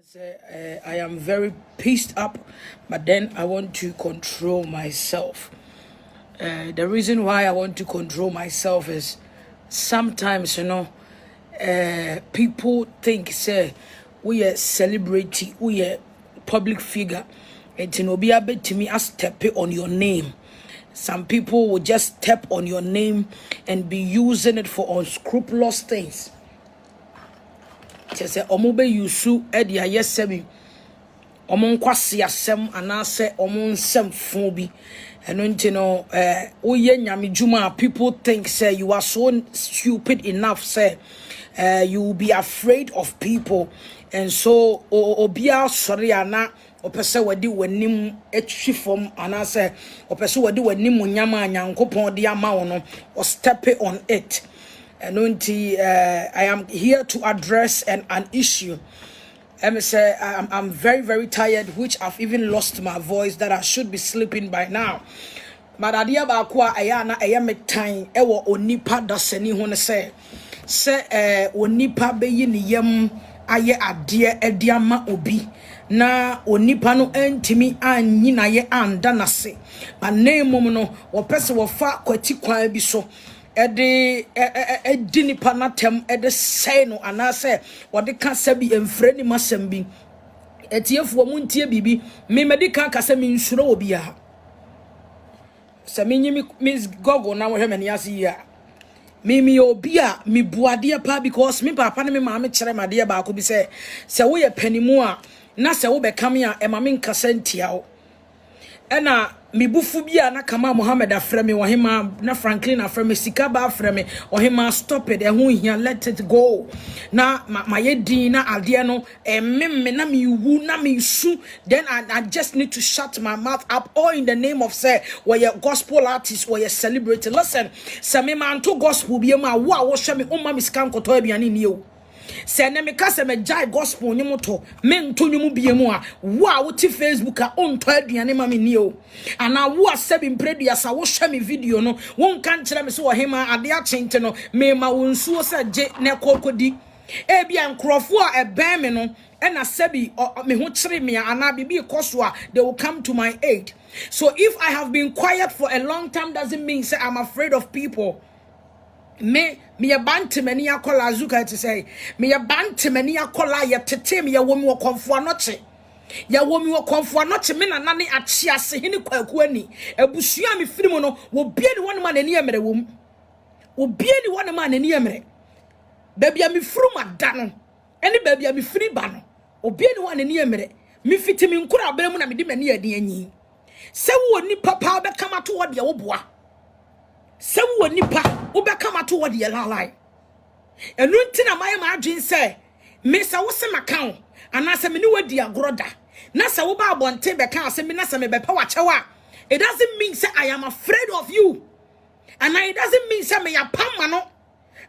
I am very pissed up, but then I want to control myself. The reason why I want to control myself is sometimes, people think, say, we are celebrity, we are public figure, and to be able to me, step on your name. Some people will just step on your name and be using it for unscrupulous things. Say omobe yusu e dia yesemi omon kwase asem anase omon nsem fun bi eno nti no oye nyame djuma. People think say you are so stupid enough say you will be afraid of people, and so obia sorry ana opese wadi wanim etwi fom anase opese wadi wanim nyama anyankopon de ama wo no or step on it. And I am here to address an issue. I'm very, very tired, which I've even lost my voice, that I should be sleeping by now. But adia ba kwa ayana ayametan ewo onipa da seni hone se onipa beyi ni yam aye ade ediama obi na onipa no entimi anyi na ye anda nase ma name no wo pese wo fa kwati kwan bi so edi nipa natem edi say no anase wode ka sabi emfre ni masem bi etiefuo mu ntie bibi me medical ka se me nsuro obi a se me nyi miss gogo na wo hwe mani ase ya me obi a me buade pa, because me papa ne me ma me kire made ba ko bi se wo ye panimu a na se wo be kam a e ma me nkasa ntia wo ena mi bufu bia na kama Mohammed afreme Ohemaa na Franklin afreme Sikaba afreme Ohemaa stop it ehun hia, let it go na ma yedin na ade no me na mi wu na mi su, then I just need to shut my mouth up, all in the name of say we are gospel artists, we are celebrity. Listen, say me man to gospel bia ma wo a wo hwe me umma mi scan koto aduane ni o. Se na me ka se me jai gospel nyum to me nto nyum bia mu a wo a wo ti Facebook a onto aduane ma me ni o ana wo a sebi mpredua sa wo hwe me video no won kan kire me so Ohemaa ade a chente no me ma wonsuo se je na kokodi e bia nkrofo a eben me no ena sebi me ho kire me ana bibi koso a they will come to my aid. So if I have been quiet for a long time doesn't mean say I'm afraid of people. Me ya bantemani akola azuka to say me ya bantemani akola ya tete me ya womi wo konfo anoche ya womi wo konfo anoche me na nane achi ase hini kwaku ani abusua me firi mu no wo bie ni wona ma nani emere wom wo bie ni wona ma nani emere babia me furu mada no eni babia me firi ba no obie ni wona nani emere me fiti me nkura abere mu na me di mani adi anyi se wo ni papa be kama to wo de wo boa se wo nipa wo be kama to wo de lalai enu ntina maye ma adwen se me se wo se makan ana se me ni wadi agoroda na se wo ba abonte be kan se me na se me be pa wa chewa. It doesn't mean say I am afraid of you, and it doesn't mean say me ya pam no,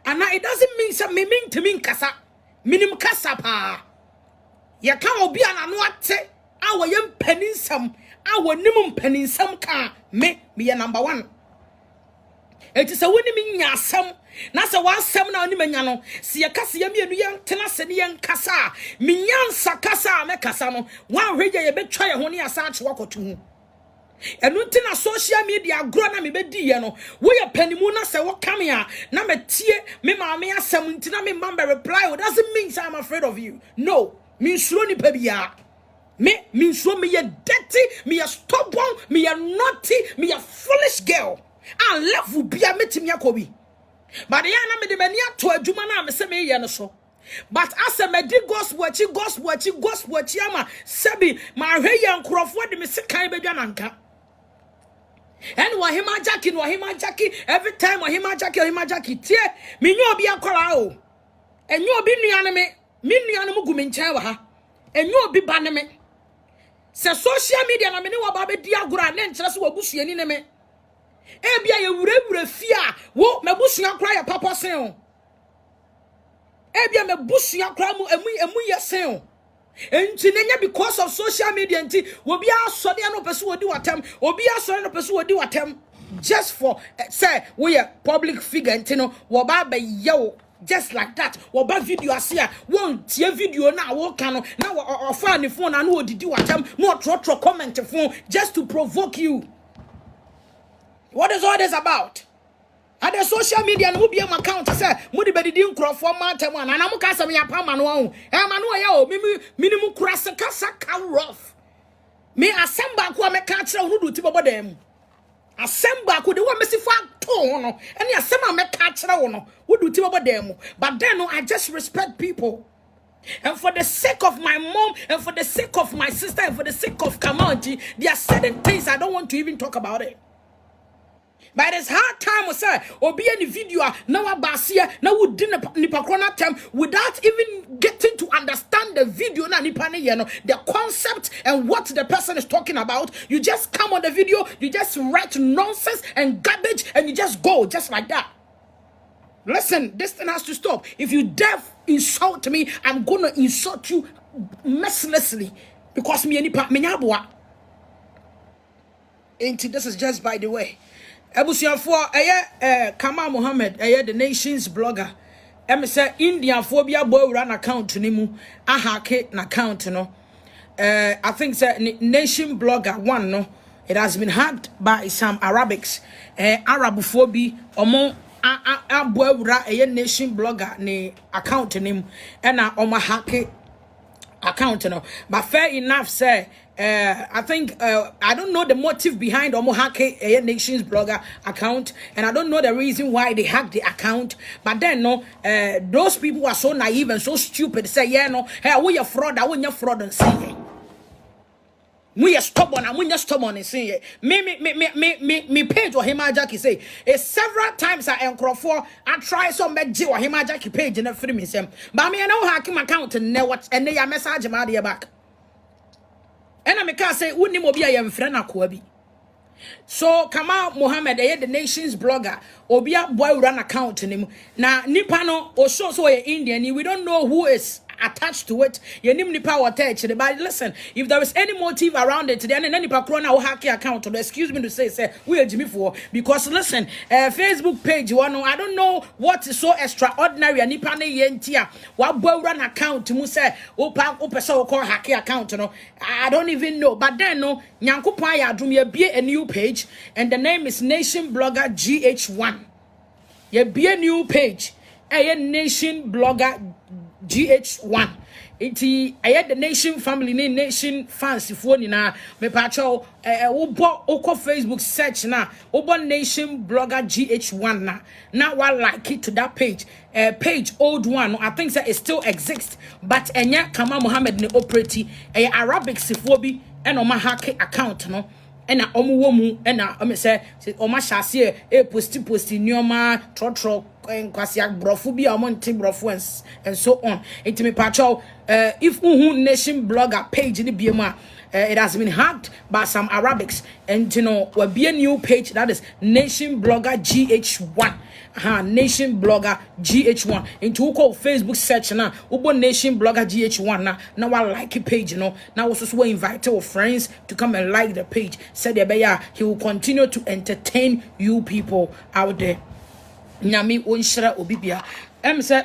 and it doesn't mean say me mean to mean kasa minim kasa pa ya kan obi ana no ate awo yem paninsam awo nim paninsam ka me ya number 1. It is a winning yasam. Nasa one sem na ni menyano. Si ya kasi ya mienu yan tena se ni yan kasa. Minyan sa kasa me kasa no. Wan reja ye be try ho ni asa ache wakotu hu. Enu ntina social media agro na me be di ye no. Wo ye panimu na se wo kam ya na me tie me ma me asem ntina me mamba reply. It doesn't mean I'm afraid of you. No. Me nsuro ni pa bia. Me nsuro me ye dirty, me ye stubborn, me ye naughty, me ye foolish girl. I love you be a meeting Yakobi. But the yana me the mania to a Jumana me say me so. But as a me did gospel yama sebi my hey and Crawford me say kai be jananka. And Ohemaa Jackey every time Ohemaa Jackey tie me nyo bi akwara o. Enyo bi nuane me nuane mu gumi nchen wa ha. Enyo bi ba ne me. Se social media na me ne wa ba be di agora na nkyere so wabusuani ne me. Ebia ye wure fia wo mabusua kra ya papa sen o ebia mabusua kra mu emu ye sen o enti nenya because of social media enti obi asode no pese wodi watam obi asode no pese wodi watam just for say we a public figure enti no wo ba ba ye wo Just like that. What bad video I see? One tear video now. What can now? Or find the phone and who did you attempt more trotro comment phone just to provoke you? What is all this about? At the social media, no be my account. I said, Moody Betty didn't cross for Mountain one, and I'm casting me a palman. Minimum crass and cassa rough. Me assemble who I can't tell who do to them. Assemble could the one missing fat tone, and the assemble me catch who do to them. But then I just respect people. And for the sake of my mom, and for the sake of my sister, and for the sake of community, there are certain things I don't want to even talk about it. By this hard time, say, or be any video now abasia now would dinner nipakrona time without even getting to understand the video na nipane yeno the concept and what the person is talking about. You just come on the video, you just write nonsense and garbage, and you just go just like that. Listen, this thing has to stop. If you dare insult me, I'm gonna insult you mercilessly because me nipa me nyabwa. Ain't this is just by the way. Ebusianfo Kamal Mohammed the nation's blogger. Say Indian phobia boy run account ni mu ahake na account no. I think say nation blogger one no. It has been hacked by some Arabics. Arabophobia omo boy nation blogger ni account ni mu na omo hake account no. But fair enough say I think I don't know the motive behind Omohake a Nations blogger account, and I don't know the reason why they hacked the account. But then no, those people are so naive and so stupid. Say yeah no, hey, we are fraud. I want fraud and say we are stubborn. I want stubborn and say me page Ohemaa Jackey say several times I for I try some magic Ohemaa Jackey page and free me some. But me I know hacking my account and ne what and they message my dear back. And I can say, "Wouldn't be a young friend Akwabi." So Kamal Mohammed, the nation's blogger, Obia boy run account in him. Now Nipano or so Indian, we don't know who is attached to it. You name the power attached. But listen, if there is any motive around it, then any pakrona or hacky account, excuse me to say, we are Jimmy for because listen, Facebook page, I don't know what is so extraordinary. And Nipane yentia, what boy run account to Musa, opa so called hacky account, I don't even know. But then no, Nyankupaya Drumia be a new page, and the name is Nation Blogger GH1. You be a new page, a Nation Blogger GH1. Iti the nation family nation fans if ni na me pacho oko Facebook search na obo nation blogger GH1 na wa like it to that page page old one I think that it still exists but enya Kamal Mohammed ne operate Arabic sifo bi and oma hack account no ena omuwomu ena o me say oma hyase posti nyoma trotro enkwasi brofo bi omonte brofo and so on it me pacho if nation blogger page ni biema it has been hacked by some Arabics and will be a new page that is Nation Blogger GH1 Nation Blogger GH1 into call Facebook search now ubo Nation Blogger GH1 now I like a page now also invite your friends to come and like the page said he will continue to entertain you people out there nyami onshira obibia say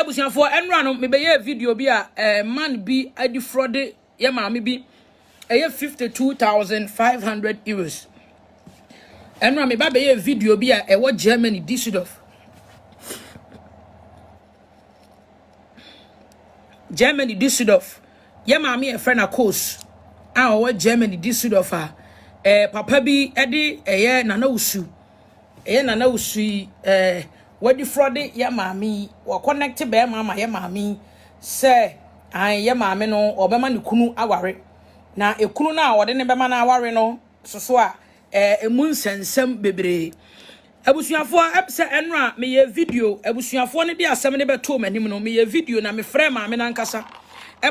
busianfo enra no me be ye video bi a man bi adi fraud ye maami bi 52,500 euros enra me ba be ye video bi a wo Germany Düsseldorf ye maami e friend a course a wo Germany Düsseldorf papa bi edi ye nana usu what the fraud ya mami or connect be mama ya mami say I ya mami no obema ne kunu aware na ekunu na ode ne bema na aware no so a emu nsensem bebre abusuafo epse enra me ye video abusuafo ne de asem ne beto manim no me ye video na me frɛ mami na nkasa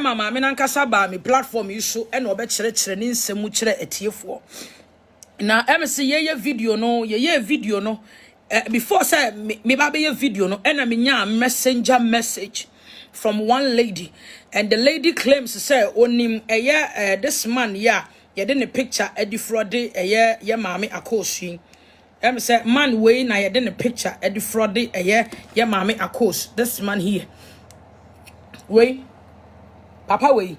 mama me na nkasa ba me platform yi so e na obe kire ne nsemu kire etiefo na MC ye video no before say me ba be video no and me nya messenger message from one lady and the lady claims say onim this man ye did a picture e defraud ye mami akoshi Say man way na ye a picture at the fraud a year mommy a course. This man here. Way Papa way.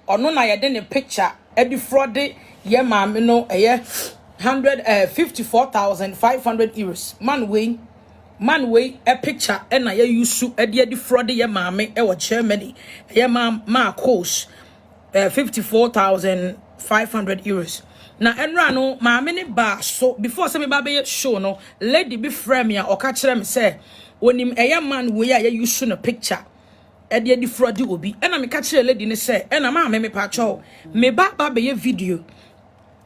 Or no na ye a picture at the fraud ye mommy no a year 154,500 euros. Man way a picture and I use to a dear defraud ye mammy or Germany. Ye ma course 54,500 euros. Na enrano ma many bar so before some baby show no lady be frame or catch them say when him a man we are use a picture e de defraud obi and I catch a lady ne say and ma me pacho me ba be video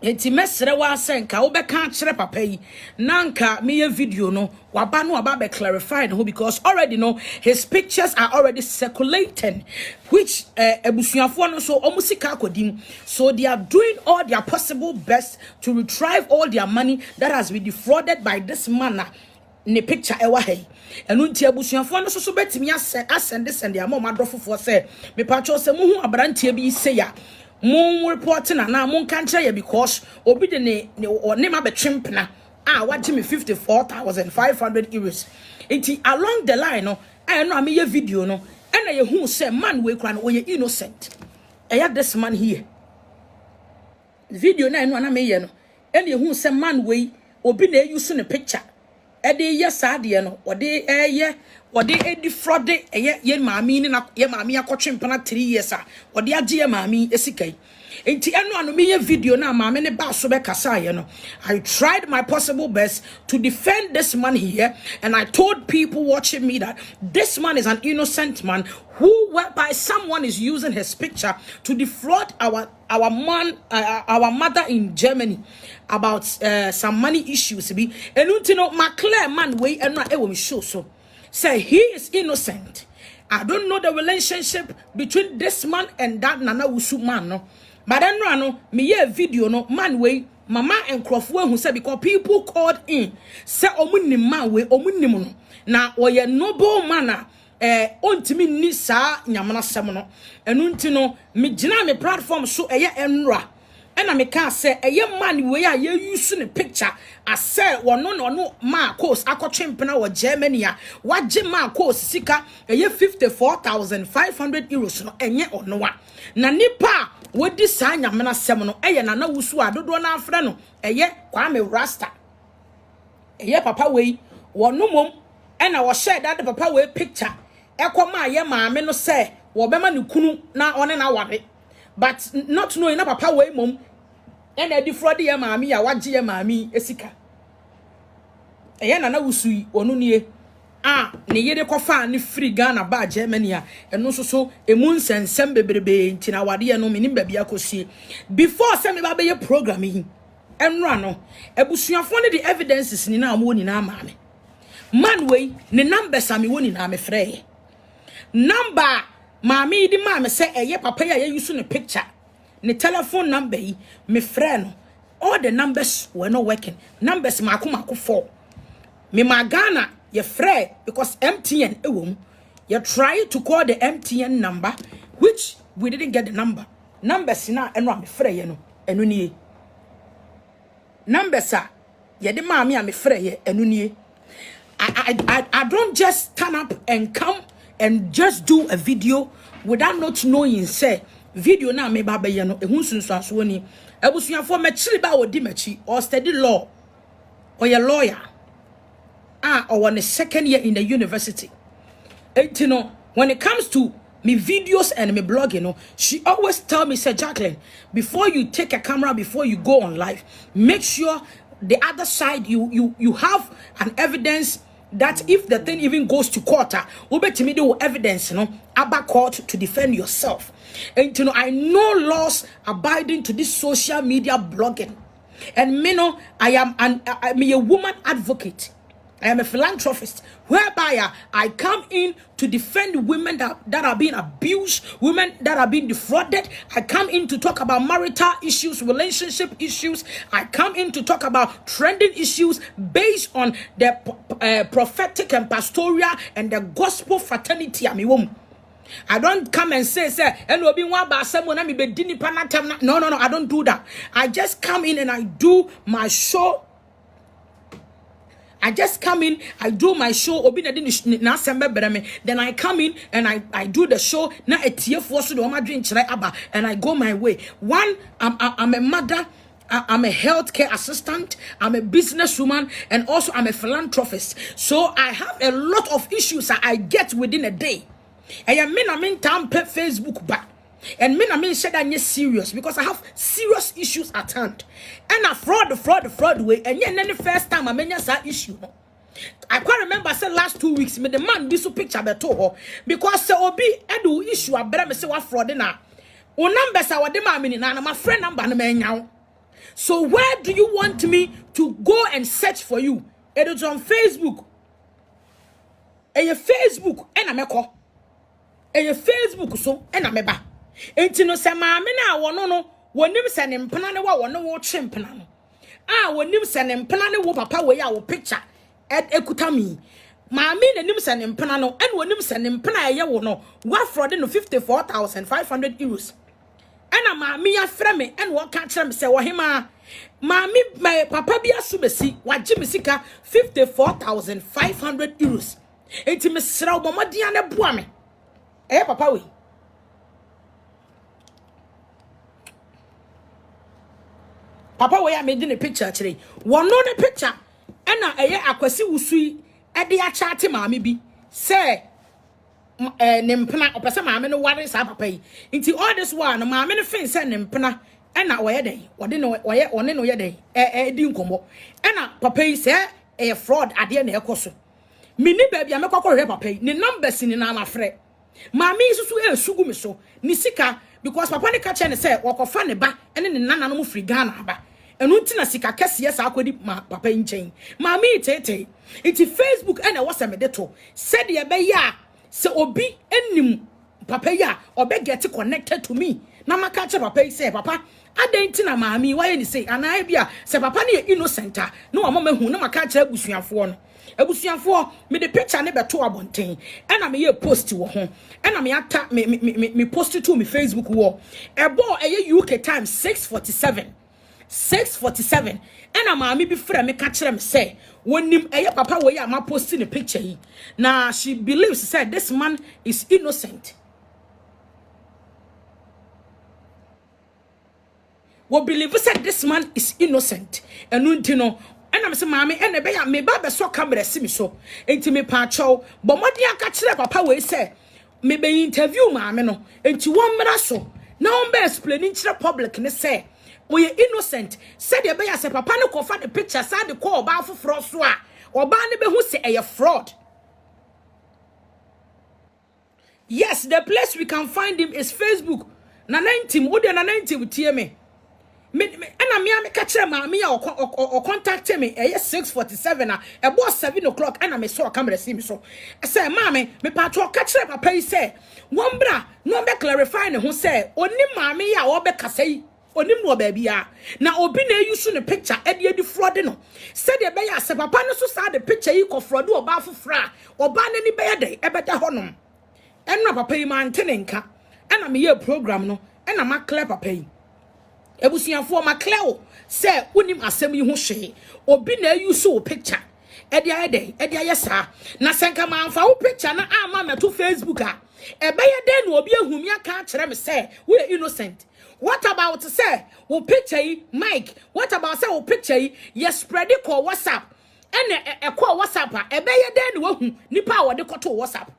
enti mesere wa senka wo be kan kire papa yi nanka me ye video no waba no aba be clarify no because already no his pictures are already circulating which ebusuafo no so omusika akodim so they are doing all their possible best to retrieve all their money that has been defrauded by this man ne picture ewa hey enu nti ebusuafo no so betimi asend send ya mama dofofo say me pacho say muhu abrantie bi say ya mon reporting na mon kan kire because obi de ne ma betwempna what me 54,500 euros enti along the line no I know am ye video no and ye hu say man we kra no we innocent this man here video na no me ye no and ye hu say man we obi na use ne picture e de ye saade no ode defraud ye maami ni na ye maami akotwempana 3 years ode age ye maami esikai enti eno me ye video na maami ne ba so be kasa ye no I tried my possible best to defend this man here and I told people watching me that this man is an innocent man who whereby someone is using his picture to defraud our mother in Germany about some money issues be enunti no maclear man we eno e wo me show so say he is innocent. I don't know the relationship between this man and that Nana Wusu man no but then no me ye video no man we mama and crofo who say because people called in say omunim man we omunim no na oye noble manner ontimi ni saa nyamana sem no enunti no me gina me platform so eye enra ena me ka say eye man we a ye use ne picture ase wono no ma course akotwempena wo Germany a waje ma course sika eye 54,500 euros no enye ono wa na nipa wodi saa nyamana sem no eye Nana Wusu adodo na afre no eye Kwame Rasta eye papa we wono mom ena wo share that papa we picture ekoma ye maame no say wo bema ne kunu na one na ware but not knowing na papa we mom ena defraud ye maame ya wage ye maame esika eye Nana Wusu yi onu nie ne yede kofa ne free Ghana ba Germany a eno so emu nsensem bebrebe ntina wade no menim ba bia kosie before say me ba be ye program yi enra no ebusuafo ne the evidences ni na amo ni na maame man we ne numbers am woni na me frɛ number maame di maame say eye papa ya ye use ne picture ne telephone number yi me frɛ no all the numbers were not working numbers mako 4 me magana ye frɛ because MTN ewom you try to call the MTN number which we didn't get the numbers na eno me frɛ ye no eno nie numbers ye de maame a me frɛ ye eno nie I don't just stand up and come and just do a video without not knowing say video na me ba ye no ehun sunsuaso ni ebusuafo mechiri ba odi mechi or study law or your lawyer or on the second year in the university you know when it comes to me videos and me blogging she always tell me say Jacqueline before you take a camera before you go on live make sure the other side you have an evidence that if the thing even goes to court ubetimi do evidence about court to defend yourself and I know laws abiding to this social media blogging and me I am a woman advocate. I am a philanthropist whereby I come in to defend women that are being abused, women that are being defrauded. I come in to talk about marital issues, relationship issues. I come in to talk about trending issues based on the prophetic and pastoral and the gospel fraternity. I don't come and say, no, I don't do that. I just come in and I do my show I just come in, I do my show, obi na sembe bereme. Then I come in and I do the show. Na etie for so do ma dwen kire aba and I go my way. One, I'm a mother, I'm a healthcare assistant, I'm a businesswoman, and also I'm a philanthropist. So I have a lot of issues that I get within a day. And I mean time pe Facebook back. And me na me said I'm serious because I have serious issues at hand. And a fraud way. And then the first time I mean that issue. I can't remember. I said last 2 weeks. Me the man be so picture beto ho because se obi edu issue abere me say what fraud na. O numbers I wade ma me na my friend number na me nyaw. So where do you want me to go and search for you? It is on Facebook. And your Facebook and ameko. And your Facebook so and ameba. Enti no se maame na wono no wonim se ne mpena ne wa wono wo twe mpena no wonim se ne mpena ne wo papa we ya wo picture ekuta mi maame ne nim se ne mpena no en wonim se ne mpena ye wo no wa fraud no 54,500 euros ena maame ya frɛ me en wo ka kyerɛ me se Ohemaa maame my papa bi asubesi wagye me sika 54,500 euros enti me sra wo modia ne boa me papa we Papa we made in a picture today. One no the picture. And akwasi usui e de achate maame bi. Say nempena opese maame no ware sa papa yi. Nti all this one maame no fin say nempena e na oye den. Ode no oye one no ye den. Di nkomo. E na papa yi say fraud ade na ekoso. Mini baby amekokore papa yi. Ni numbers ni na afre. Maame isusu sugu me so. Ni sika because papa ne ka che ne say wokofa ne ba ene ne nana no free Ghana ba enu nti na sika kese yes akodi ma papa nchen maami tete iti Facebook ene wasa me deto said ye be ya se obi enim papa ya obe get connected to me na maka che papa say papa adan nti na maami why ni say ana bia se papa ne innocent no wo mahu na maka che abusuafo no abusuafo me the picture ne beto abonten ena me ye post wo ho ena me ata me post to me Facebook wo ebo eye UK time 6:47 ena maami bi fra me ka kire me say wonim eye papa wo ya ma post the picture yi na she believes said this man is innocent we believe said this man is innocent enu ntino ena me say maami ena be ya me ba be so camera si me so enti me pa chow bo modi aka kire papa we say me be interview maami no enti won mra so na won be explaining kire public ne say we innocent said ye be ya say papa ne kofa the picture sa de call ba foforo so a oba ne be hu say e fraud. Yes, the place we can find him is Facebook na 90 wo de na 90 tie me ana me ka kire maami ya o contact me 6:47 na e bo 7 o'clock ana me so camera see me so say maami me pa to ka kire papa yi say won bra no be clarify ne ho say oni maami ya wo be kasa yi onim no baby ya na obi na use ne picture e de fraud no said e be ya say papa no so sa the picture yi ko fraud oba fofra oba na ni be ya dey e be da honom enna papa yi man tenenka ana me ye program no ena ma clear papa yi ebusuafo ma clear say wonim asem yi ho hwe obi na use wo picture e de ayesa na senka ma amfa wo picture na ama meto Facebook a e be ye den no obi ehumi aka kire me say we innocent. What about say wo picture yi Mike? What about say wo picture yi ye spread it call WhatsApp ene e call WhatsApp a e be ye den no hu nipa wo de koto WhatsApp.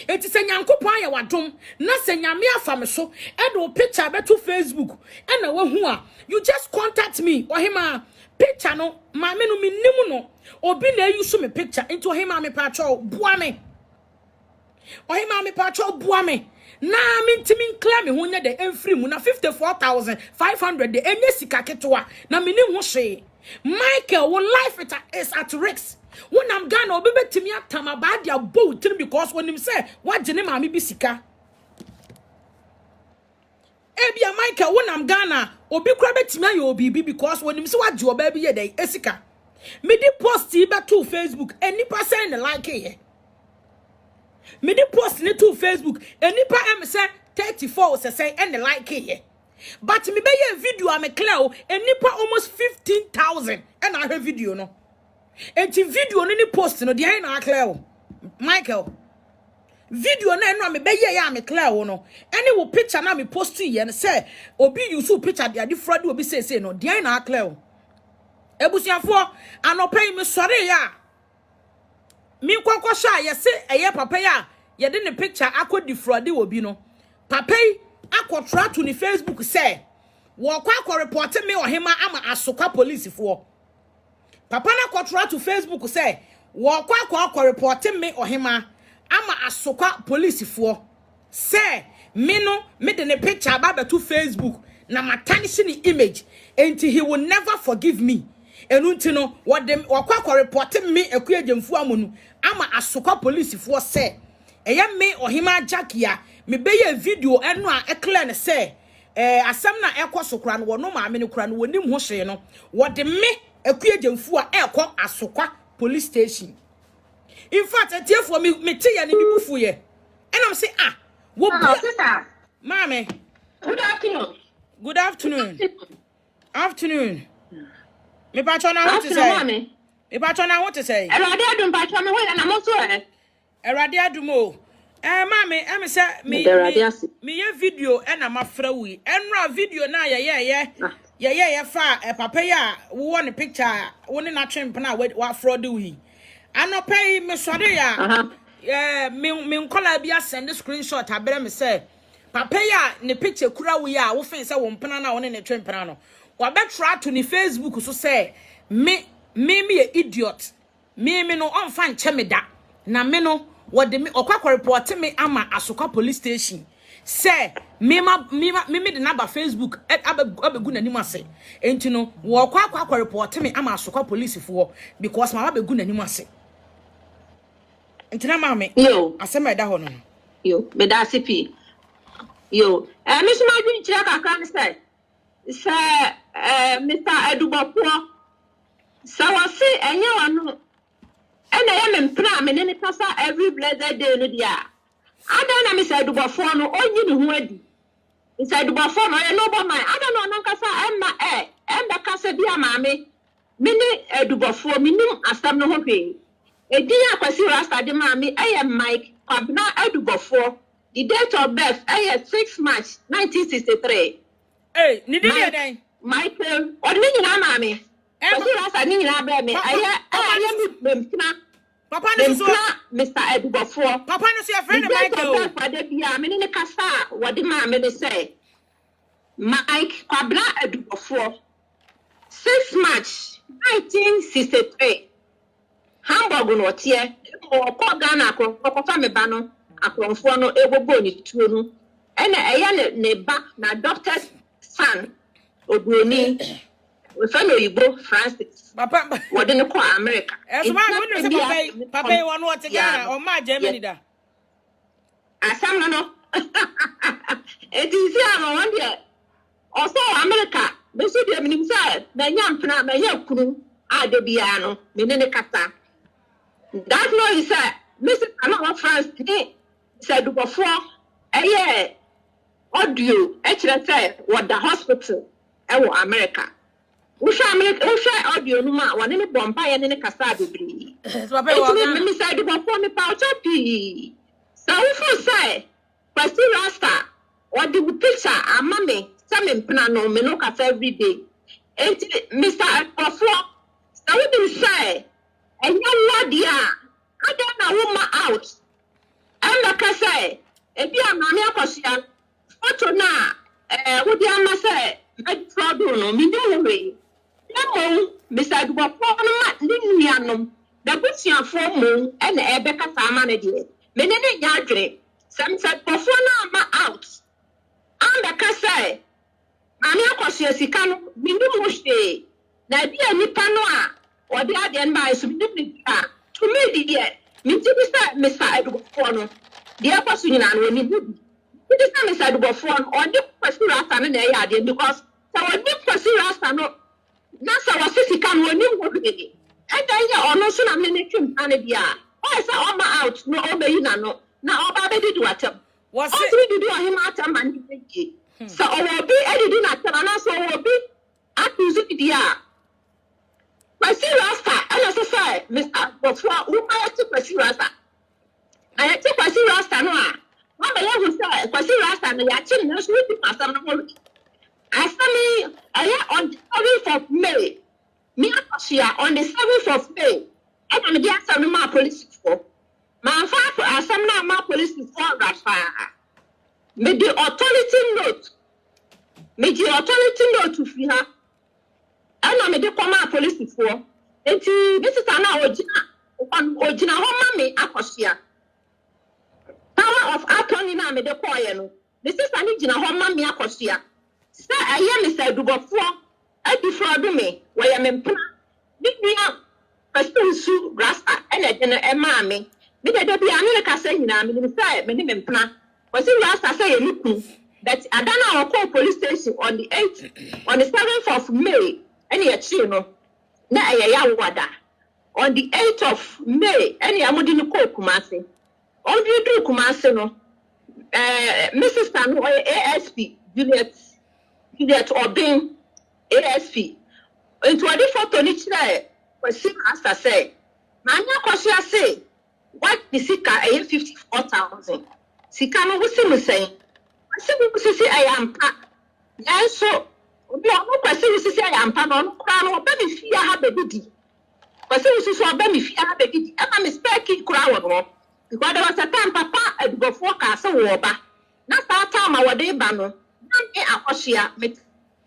Eti se nyankopon ye wadom na se nyame afa me so e do picture be to Facebook ene wo hu a you just contact me Ohemaa picture no ma me no minim no obi na use me picture into Ohemaa me patcho bua me Ohemaa me patcho bua me na mintimin claim me hunya de enfri mu na 54,500 de enye sika ketwa na minim ho hwe Michael wo life it is at risk when I'm Ghana obi betimi atama ba dia bow tin because when him say what jene maami bi sika ebia Michael when I'm Ghana obi kura betimi ayo obi because when him say what jo ba bi ye dey esika me di post yi ba to Facebook any person like here me di post ni to Facebook enipa em say 34 say and like here but me be a video am clear enipa almost 15,000 and I have video no enti video ni post no de na clear Michael video na no me be ye ya me clear wo no any wo picture na me post ye no say obi use picture de ade frade obi say no de na clear ebusiafo anopai me sore ya mi kwankwa sha ye se eye papa ya ye de ne picture akodi frade obi no papa akotra to ni Facebook say wo kwa report me Ohemaa ama asokwa police fo papa na kotra to Facebook say wo kwa report me Ohemaa ama asokwa police fo say me no me de ne picture baba to Facebook na matanish ni image until he will never forgive me enunti no wo kwa report me ekuagemfu amonu ama asokwa police fo say eye me Ohemaa Jackey a me be ye video eno a clear ne say asem na ekoso kura no no maame ne kura no wonim ho hye no wode me ekuagemfu a ekọ asokwa police station. In fact, for me tea and bufu ye. And I'm saying, sister. Mommy. Good afternoon. Good afternoon. Afternoon. Me patron I want to say. Me patron I want to say. Eradia dum patron me and I'm also Eradia dumo. Mommy, I'm say me ye video and I'm afraid we. Enra video na yeah fa papa ya we want a picture one na trim na what fraud do we. Ano pay me sorry ya. Me nkola bia send the screenshot abere me say papa ya ne picture kura we ya wo fen say wo mpena na won ne twempena no. Wa be try to ni Facebook so say me idiot. Me no on fan che me da. Na me no wo de me okwa report me ama asokwa police station. Say me the number Facebook abegu nanim ase. Enti no wo okwa report me ama asokwa police fo because ma abegu nanim ase. Entina mame yo asema da ho no yo me da CP yo me so ma dwun kire kakra ne say Mr. Edubopo so wase enye wano ena ya me mpra me ne kasa every blessed day no dia ada na Mr. Edubopo no onyi ne ho adi Mr. Edubopo no ye no bo man ada no nan kasa emba kasa bia mame me ne Edubopo me nim asam no ho hwe Ediya kwasi rasta de mami aye Mike Kwabna Edubofo the date of birth aye 6 March 1963 ni dey den Michael odni nyina mami kwasi rasta ni nyina be me aye mempina papa no so Mr. Edubofo papa no so your friend Michael kwade bia me ne kasa wode mami ne say Mike Kwabna Edubofo 6 March 1963 Hamburg no tie o ko Ghana ko fa me ba no akonfo no ebobo ni tuo no ena eya ne ba na doctor son obroni we fa no yibo Francis papa wode ne ko America so man we say papa won what Ghana o ma Germany da asam no etisi ama won dia o so America be so dia minim say na nyampna na yakunu ade bia no me ne kata. That no is Mr. Anama France said before audio say what the hospital America. Usha audio no ma one ni bomba ya ni kasa bebri. Me say before me pa chapi. So if say Pastor Rasta what the picture amame some mpna no me no kasa every day. Mr. Before so we do say and your ladia, I don't know woman out. And like I say, if you are Mamma Cosia, photo na, would you say, I trouble no, me no way. No, beside what for Linianum, the Bussian form and the Ebecca Samanadi, Menene Yadre, some said Pofona out. And like I say, Mamma Cosia Sicano, me no stay. Nadia Nipanoa. Or the other end by some to me, dear. Mr. Edward the opposite when you would. It is not Mr. Edward or the person last time in the yard because our new person last time. That's our sister can when you would be. And then you are no sooner minute and a year. I saw my out, no obey no. Now, Baba did what? What's it to do him out of money? So, I will be editing at Tanana, so will be accusing the Kwasi Rasta, and as I say, Mr. Bofua, who I have to Kwasi Rasta. I have to Kwasi Rasta, no. What I have to say, Kwasi Rasta, and the action is with my son. I saw me on the 7th of May. Me on the 7th of May. And I'm the answer my police for. My father, as some now my police for Rafa. Me the authority note. Me the authority note to free her. And I'm the command police for. And this is an original home mommy akosia. Power of attorney na me the choir. This is an original home mommy akosia. Sir, I am Mr. Dubofo. I defraud me. Why am in plan? Big me up. Su Rasta and a mammy. Did I be America saying I'm in the side, my name and plan? Was it Rasta saying that I don't know call police station on the 8th, on the 7th of May, any a chino, na a wada. On the 8th of May, any amudin call Kumasi. All you do Kumasi no, Mrs. Tanu ASP, Juliet Obin, ASP. Into a different on each day, was seen as I say, Mania Kosia say, what the Sika a 54,000. Sikano was saying, I see I am pack. Yes, so, no question is say I am panon, crown or baby fear have a biddy. But so saw baby fear have a biddy, and I'm expecting crowd more. Because there was a time papa at go forecast a warba. Not that time our day banner. Akosia met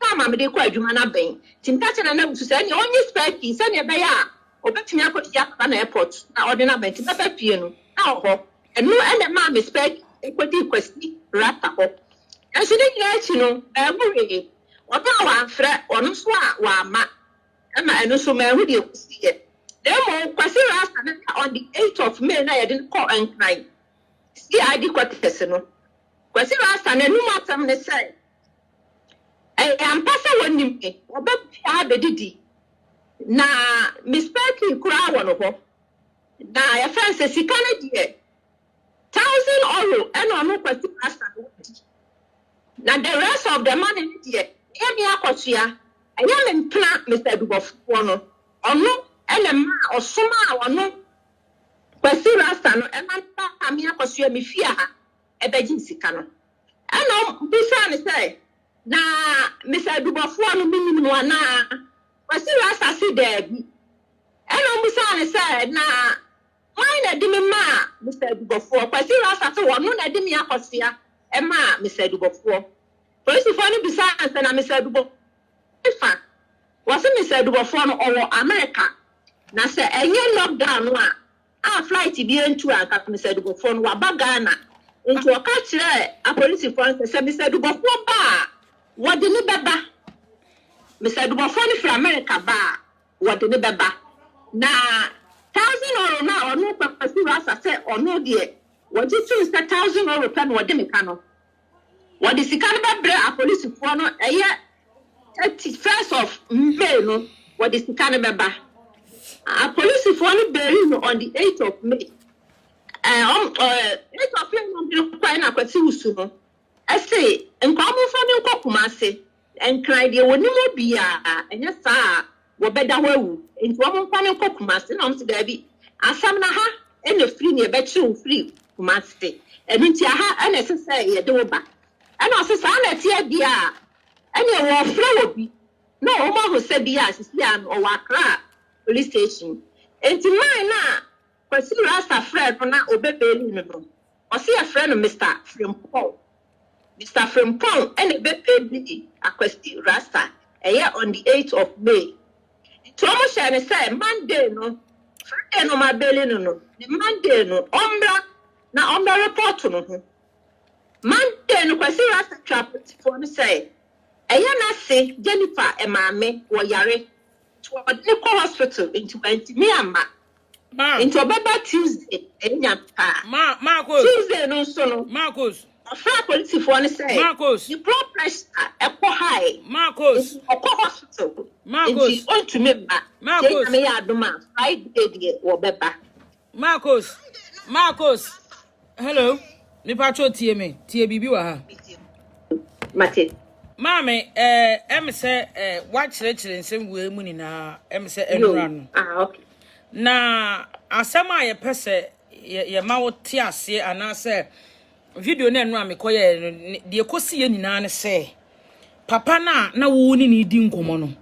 time me dey kwa adwuma na ben tintache na na busu say onye speki say ne be ya obetumi akoti yakata na airport na ode na ben tinta pie no na ho enu ene ma me speki ekoti kwesti rata ho enso de nyina achi no ebuwe oba wa afre onu so a wa ma ema enu so ma hu de kwesti ye demo kwasi rasta na on the 8th of May na ye didn't call and cry see I did kwatese no kwasi rasta na nu matam ne say I am passing one name, or baby didi. Na Miss Perky cry one of her. Na a friend says she can't dear. €1,000 and on no question. Now the rest of the money, dear, hear me up, I am in plant, Mr. Duboff, one or no, and a ma or summa or no. Question Rastan and I'm here for me fear a begging sicano. I know this one say. Na Mr. Dubofo no minimum wana wasi rasta si debi eno musa say na why na di me ma Mr. Dubofo wasi rasta so wono na di me akosia e ma Mr. Dubofo police for no bisa answer na Mr. Dubofo ifa wasi Mr. Dubofo no owo America na say enye lockdown no a flight bi entu aka Mr. Dubofo no wa ba Ghana into o ka kire a police for say Mr. Dubofo ba what the baba? Mr. Dubofo from America ba what the baba? Na €1,000 na or no purpose as say or no dear. What you choose €1,000 pen what the mechano? What is the caliber a police for no a year 31st of May no? What is the caliber? A police for no bearing on the 8th of May. 8th of May no be quite na kwasi usuno. I say, and come from your cocumase, and cried you when you be and yes, sir, were better well, into one from your cocumas, and on to baby, and some na ha, and the free near bedroom free, must stay, and into ha unnecessary a doba. And also, son, let's hear dear, and you will flow be. No, Oma who said the ass is young or Wakra police station. And to mine now, consider us a friend for now, obey Bailey, or see a friend of Mr. Frimpong. Mr. Frimpong and a baby a question Rasta a year on the 8th of May. To almost say Monday no, Friday no my belly no, the Monday no, Ombra na Ombra report no. Monday no question Rasta trap for me say a year na say Jennifer and Mammy or Yare to a Nico hospital into Myanmar. Into a baby Tuesday, Marcos Tuesday no so Marcos. Police for say Marcos, the blood pressure high. Marcos, hospital. Marcos, on to me. Marcos, may I do man? I did or better. Marcos, hello. Me patro TMA, TBB wa. Mate. Mame, em say watch lecture nsem we mu ni na em say enura no. Okay. Na asema ye pese ye ma wo ti ase ana say video na enura me koye de ekosi ye nyina ne say papa na wo ni di nkomo no.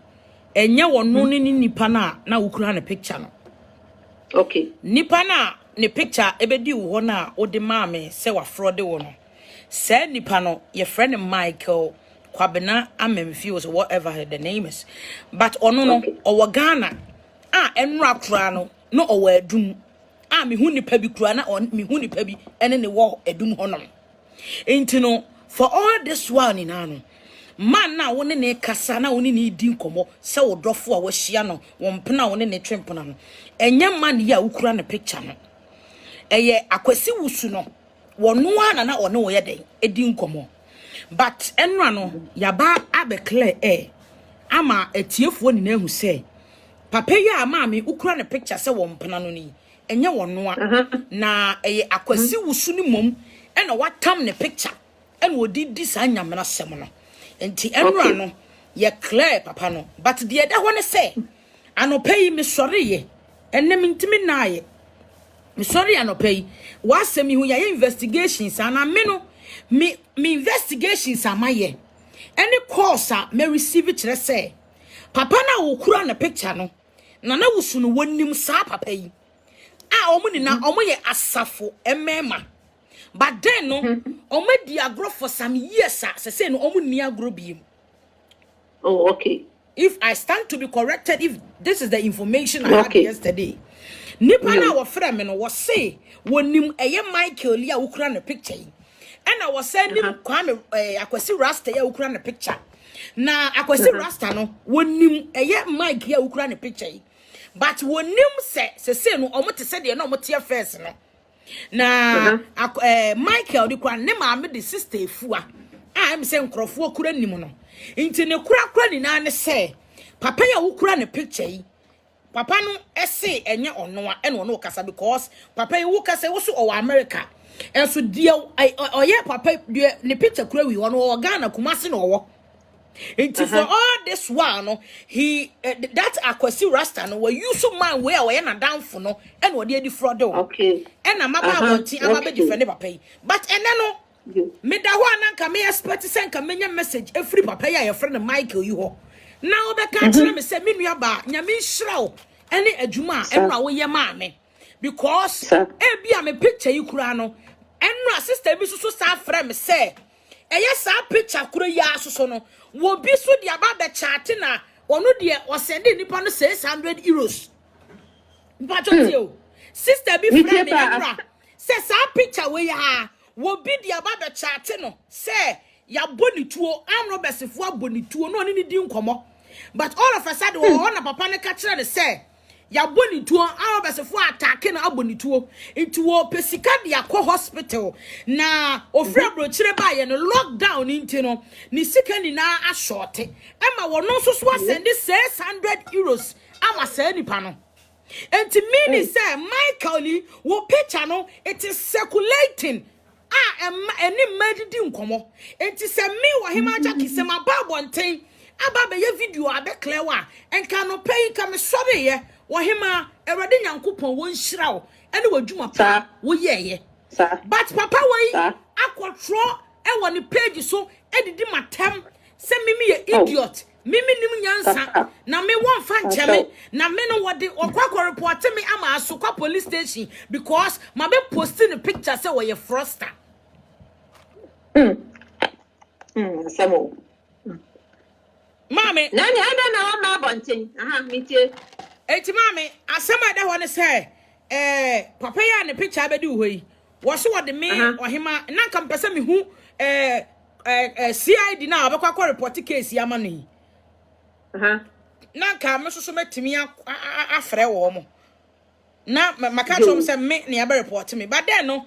Enye wono ni nipa na wo kura na picture no. Okay. Nipa na ne picture ebedi wo na wo de mame say wa fraud wo no. Say nipa no your friend Michael Kwabena Amemfios, whatever the name is. But ono no or Ghana. Enra kra no or edum. Me huni pebi kra na on me huni pebi and the war edum honum. Ain't no for all this one in ano. Man na wone ne kasa na wone ne di nkomo se wo dofo a wo hia no won pena wone ne twempena no. Enye man ya ukura ne picture no. Eye akwasi wusu no. Wonu ana na one wo ye den edi nkomo. But enra no yaba abeclare ama etiefo ni na hu say papa yi ama me ukura ne picture say wo mpena no ni enye wono a na eye akwasi wusu ni mom e na watam ne picture e na odidi sa nyamena sem no enti enra no ye clear papa no but the eda ho ne say anopai me sori ye enem ntimi na ye me sori anopai wasem hu ya investigations ana me no me investigations amaye any course me receive it say papa na wo kura na picture no na wusu no wonim sa papa yi omo ni na omo ye asafo emema but then no omo di agro for some years say no omo ni agro biem. Oh, okay. If I stand to be corrected, if this is the information I had yesterday, nipa na wo frame me no wo say wonim eye Michael ya wo kura na picture yi. And I was sending Kwame akwasi Rasta ya ukura na picture. Na akwasi Rasta no wonim eye Mike ya ukura na picture yi. But wonim se no omo te se de na omo te first no. Na Michael di kwa ne ma me de sister efua. Am se nkrofo okura nim no. Nti ne kura ni na ne se papa ya ukura na picture yi. Papa no ese enye ono a ene ono kasa because papa yi wo kasa wo so o America. And so dear yeah papa the picture kura wi ono Ghana Kumasi no wo enti for all this one he that akwasi Rasta no we use man where we na downfo no and we dey fraud o okay and amaba wanti amaba defend papa yi but ene no me da ho ananka me expect send ka menya message every papa ya your friend Michael you ho now be ka tell me say me nua ba nyame hira ene adwuma enra wo ye ma me because e bia me picture yi kura no enra sister bi so sa frame say eye sa picture kura ya so no wo bi so dia ba be chat na onu de o send nipa no 600 euros mpa chotio sister bi frame enra say sa picture we ya wo bi dia ba be chat no say ya bonituo amro besefo abonituo no oni di nkomo but all of a sudden wo na papa ne ka kire ne say ya bonituo awobesefo attack na abonituo into wo pesika de akọ hospital na ofre brochire ba ye no lockdown into no ni sika ni na a short ema wono so so send 600 euros ama say nipa no enti meaning say Michael wo picture no it is circulating eni madidi nkomo enti say me Ohemaa Jackey say ma ba bonten aba be ye video abe clear wa enka no pay ka me sori ye Ohemaa Erade Nyankopon won hyira wo ene wadwuma pa wo yeye but papa wai akotro e woni page so edidi matem se mimi ye idiot mimi nim nyansa na me won fa ncheme na me no wode okwakọ report me ama asokwa police station because ma be posting the picture say we ye froster samo mame nani ada na wa ma bonten mitie eti mame asema da ho ne say papa ya ne picture be di ho yi wo so wode me Ohemaa na nka mpese me hu CID na obekwa report case ya ma no yi na nka me so metimi afre wo mo na maka chom say me ne ya be report me but then no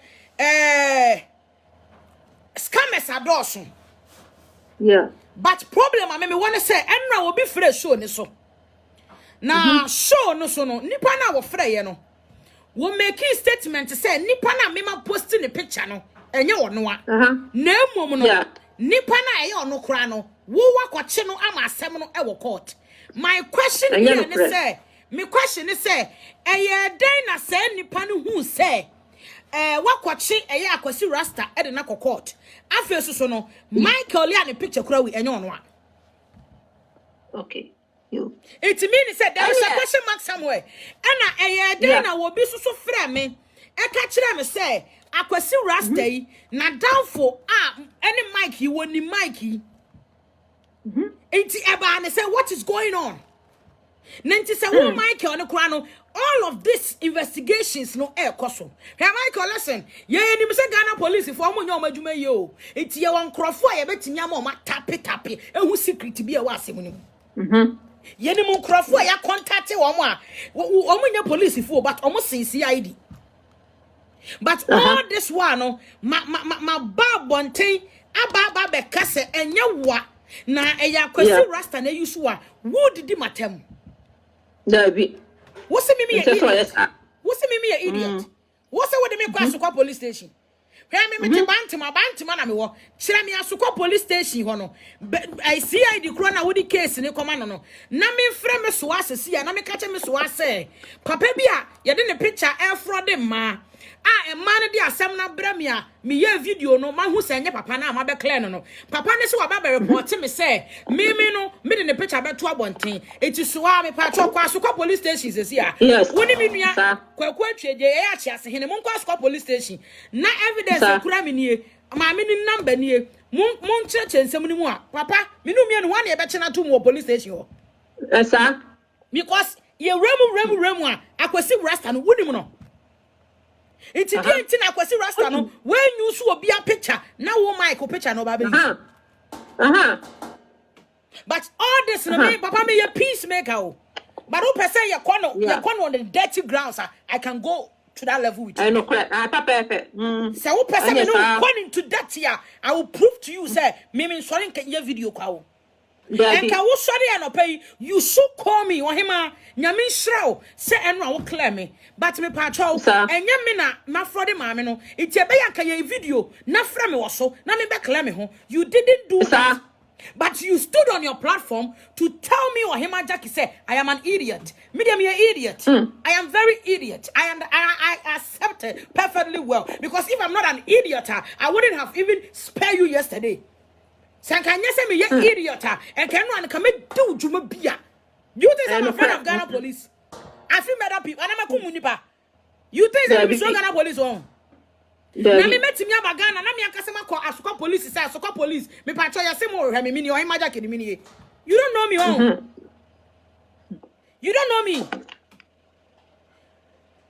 scammers adoso yeah but problem I me wanna say enra will be fresh show ni so na show no so no nipa na wo frɛ ye no wo make statement say nipa na me ma post the picture no enye wo no a na emom no nipa na eyo no kra no wo wakwache no ama asem no e wo court. My question here is say, my question is say, den na say nipa no hu say wakwache eye akwasi rasta e de na court. Afi so no Michael ya ne picture kura we enyo no a. Okay. You. It means that there is a question mark somewhere. And then I will be so frame me. I catch them say, I could see Rasta, not down for any Mikey, when the Mikey. It's about and say, what is going on? Nancy said, oh, Mikey on the chrono, all of these investigations no air coso. Hey, Michael, listen, yeah, you say Ghana police if I'm on your majume yo. It's your one crofo, I bet in your tappy, and who's secret to be a wasim. Yeni mu krofo ya contact omo nya police for but almost CID. But all this one no ma ba bonten aba be kase enye wa na eya kwasi rasta na yusu a wo didi matem. There be. What's me idiot? What's me idiot? What's what me kwa police station? Me me bantima na me wo kire me asokọ police station ho no I see the kro na wo di case ni koma no na me frɛ me so asese ya na me ka che me so ase papa bi a ye de ne picture e fraud ma e ma no di asem na bra me a me ye video no ma hu se nye papa na ma be clear no papa ne se wa ba report me say me no me de ne picture be to abonten eti so a me pa cho kwa asokọ police station sese ya woni me nua kwaku atweje e ya chi ase hene mo kwa asokọ police station na evidence kura me nie ma me ni number nie mon cheche nsem ni mu a papa me no me no wan e be chena to mo police station ho sir because ye remu a akwasi rasta no woni mu no it's the na akwasi rasta no when you so obi a picture na wo Michael picture no ba be but all this no me papa me ye peacemaker o but who person ye kono on the dirty grounds I can go to that level with you. I know correct. Perfect. So who person no going into that here I will prove to you say me sorry can your video kwa. And can wo sorry and pay you should call me Ohemaa nyame shraw say enra wo clear me but me pa twa enye me na mafrode maame no iti ebe ya kan video na fra me wo so na me be clear me ho you didn't do that. But you stood on your platform to tell me Ohemaa Jackey say I am an idiot. Medium you idiot. I am very idiot. I accept it perfectly well because if I'm not an idiot, I wouldn't have even spare you yesterday. San can you say me you idiot and can run come do juma bia. You think I'm afraid of Ghana police? I feel mad people and I'm a kumunipa. You think I'm so Ghana police on? Na me met me abagana na me akasema ko asokọ police say asokọ police me patcho ya se mo me ni Ohemaa Jackey ni me. You don't know me You don't know me.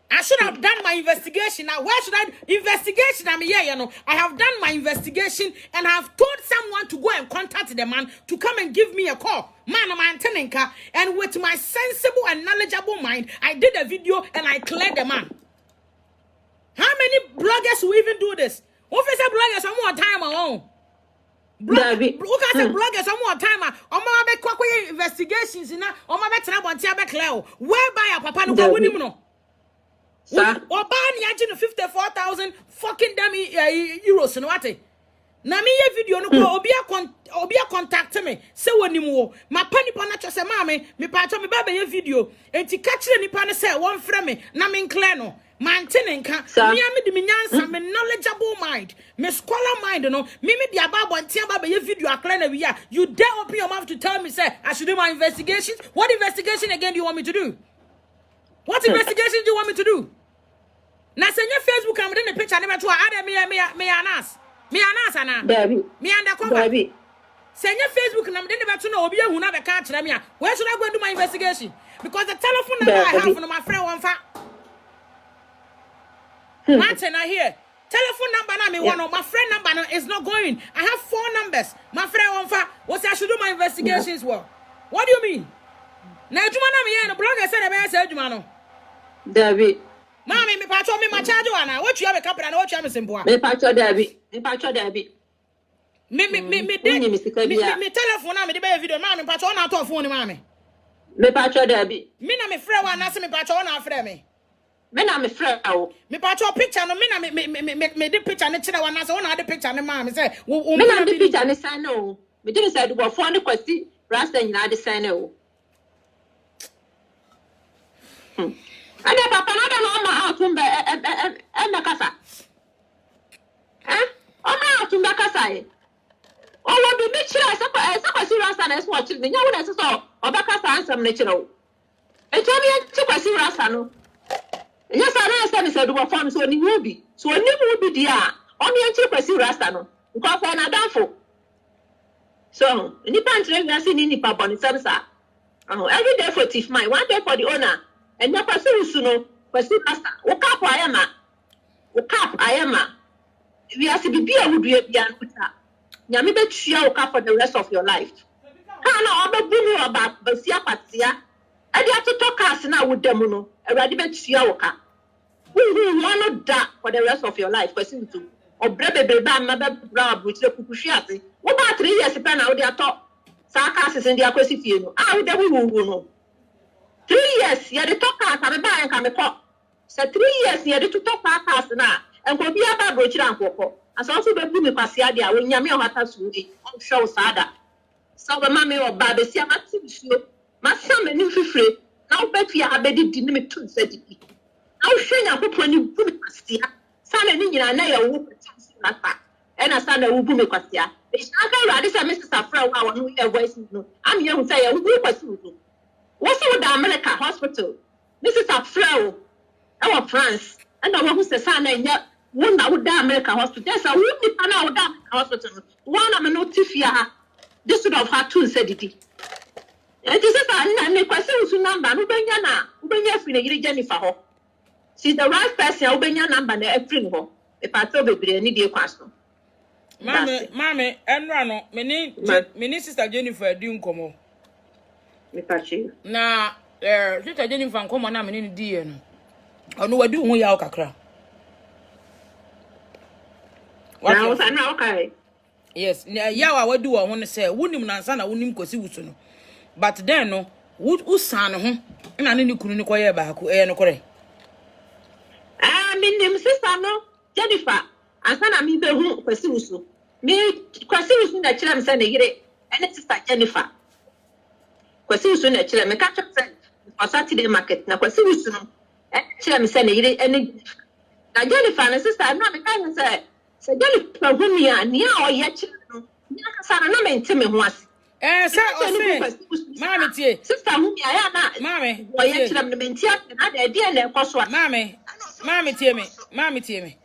I should have done my investigation. Now where should I investigation I'm here, you know. I have done my investigation and I have told someone to go and contact the man to come and give me a call. Man, I'm antenna and with my sensible and knowledgeable mind, I did a video and I cleared the man. How many bloggers will even do this? Officer bloggers some more time alone. Who can say bloggers some more time? Oma be kwakwe investigations na oma be tena bontia be clear. Whereby a papa no go win him no. Oba ni agin 54,000 fucking dummy euros no what? Na me ye video no ko obi a contact me say wonim wo. Ma panipa na cho say maame me pa cho me ba ye video. Enti ka kire nipa ne say won frɛ me na me clear no. Mantenenka me am de me nyansa me knowledgeable mind me scholar mind no me the ababo ntia ba be video akra na wi a you dare open your mouth to tell me say I should do my investigations. What investigation again do you want me to do? What investigation do you want me to do? Na senya Facebook am de ne picture ne beto a me anas ana me undercover baby senya Facebook na de ne beto na obi ehunu na be ka kire me a where should I go and do my investigation? Because the telephone number I have from my friend one fa Martin, I hear. Telephone number na me one. My friend number is not going. I have 4 numbers. My friend one fa. What I should do my investigations well. What do you mean? Na juma na me here no blogger said e say juma no. David. Mama me patcho me ma charge wana. What you have a company na what you have simple. Me patcho David. Me telephone na me dey buy video. Mama me patcho na to phone mama. Me patcho David. Me na me friend one na say me patcho na friend me. Me na me frɛ o. Me pa cho picture no me na me de picture ne kire wana so na de picture ne ma me say me na de picture ne sign o. Me de say do bofo ne kwasi rasta nyina de sign o. Ada papa na da no ma atumba e kasa. O ma atumba kasa e. O wo bi kire se kwasi rasta na so o kire nya wo na se so obakasa ansam ne kire o. E to bi ti kwasi rasta no. Yes, I know. Said do form so ni bi. So ni mu bi dia. Oni enchi kwasi rasta no. Nko fa na danfo. So, ni pantry we say ni nipa boni samsa. Every day for thief mine, one day for the owner. And na kwasi usu no, kwasi rasta. Wo cap ayama. We are to be a would be bia nkuta. Nyame be tua wo cap for the rest of your life. Ha na obebunu oba basia patia. Ade atoto cars na wo dem no, awurade be tua wo ka. Who want that for the rest of your life? Person to or brebe ba maba bra buchire kukuhwe ase. Wo ba 3 years pe na wo de ato sa cars in dia kwesi fie no. Ah wo de wo no. 3 years ye de talk cars abe ba en ka me ko. So 3 years ye de to talk cars na enko bi aba buchire ankoko. Aso so be bu me kwase ade a wo nyame o hata suuri. O show sada. So be mama o ba be sia mati bisuo. Masam ni fifire. Na wo be fia abedi di ni me tun se di. I'll show you a good one. Sana ni nyina na ya wo potential nata e na sana wo bu me kwasia e shaka rade say Mrs. Afra wa no e voice no am ye hu say ya wo kwasi wo wo so da America hospital Mrs. Afra e wa France and na wo say sana nya wo na wo da America hospital say wo ni pa na wo da hospital one am no tifia ha this would have had to say didi e ti say na ne kwasi wo number no benya fi na yiri Jennifer ho. She's the right person. Obenya number na every ho. E pato bebre ni die kwaso. Mame, enra no, me ni sister Jennifer di nkomo. Me pachi. Na sister Jennifer nkomo na me ni die no. Ono wadi hu ya okakra. Na wo sana okay. Yes, ya wa wadi wo ho ne say wonim nansa na wonim kosi wusu no. But then no, wo san ho na ne kunu ni koye ba ko no kore. Name sister no Jennifer asana mi be hu kwasi wusu me kwasi wusu na kira me say na yire ene sister Jennifer kwasi wusu na kira me ka tell on Saturday market na kwasi wusu no kira me say na yire ene na Jennifer na sister na me ka say Jennifer hu mi a ni a oye kira no ni aka sana na me ntime ho ase say o say mama tie sister hu mi a ya na mama oye kira me ntia na da de na ekoso Mama tie me.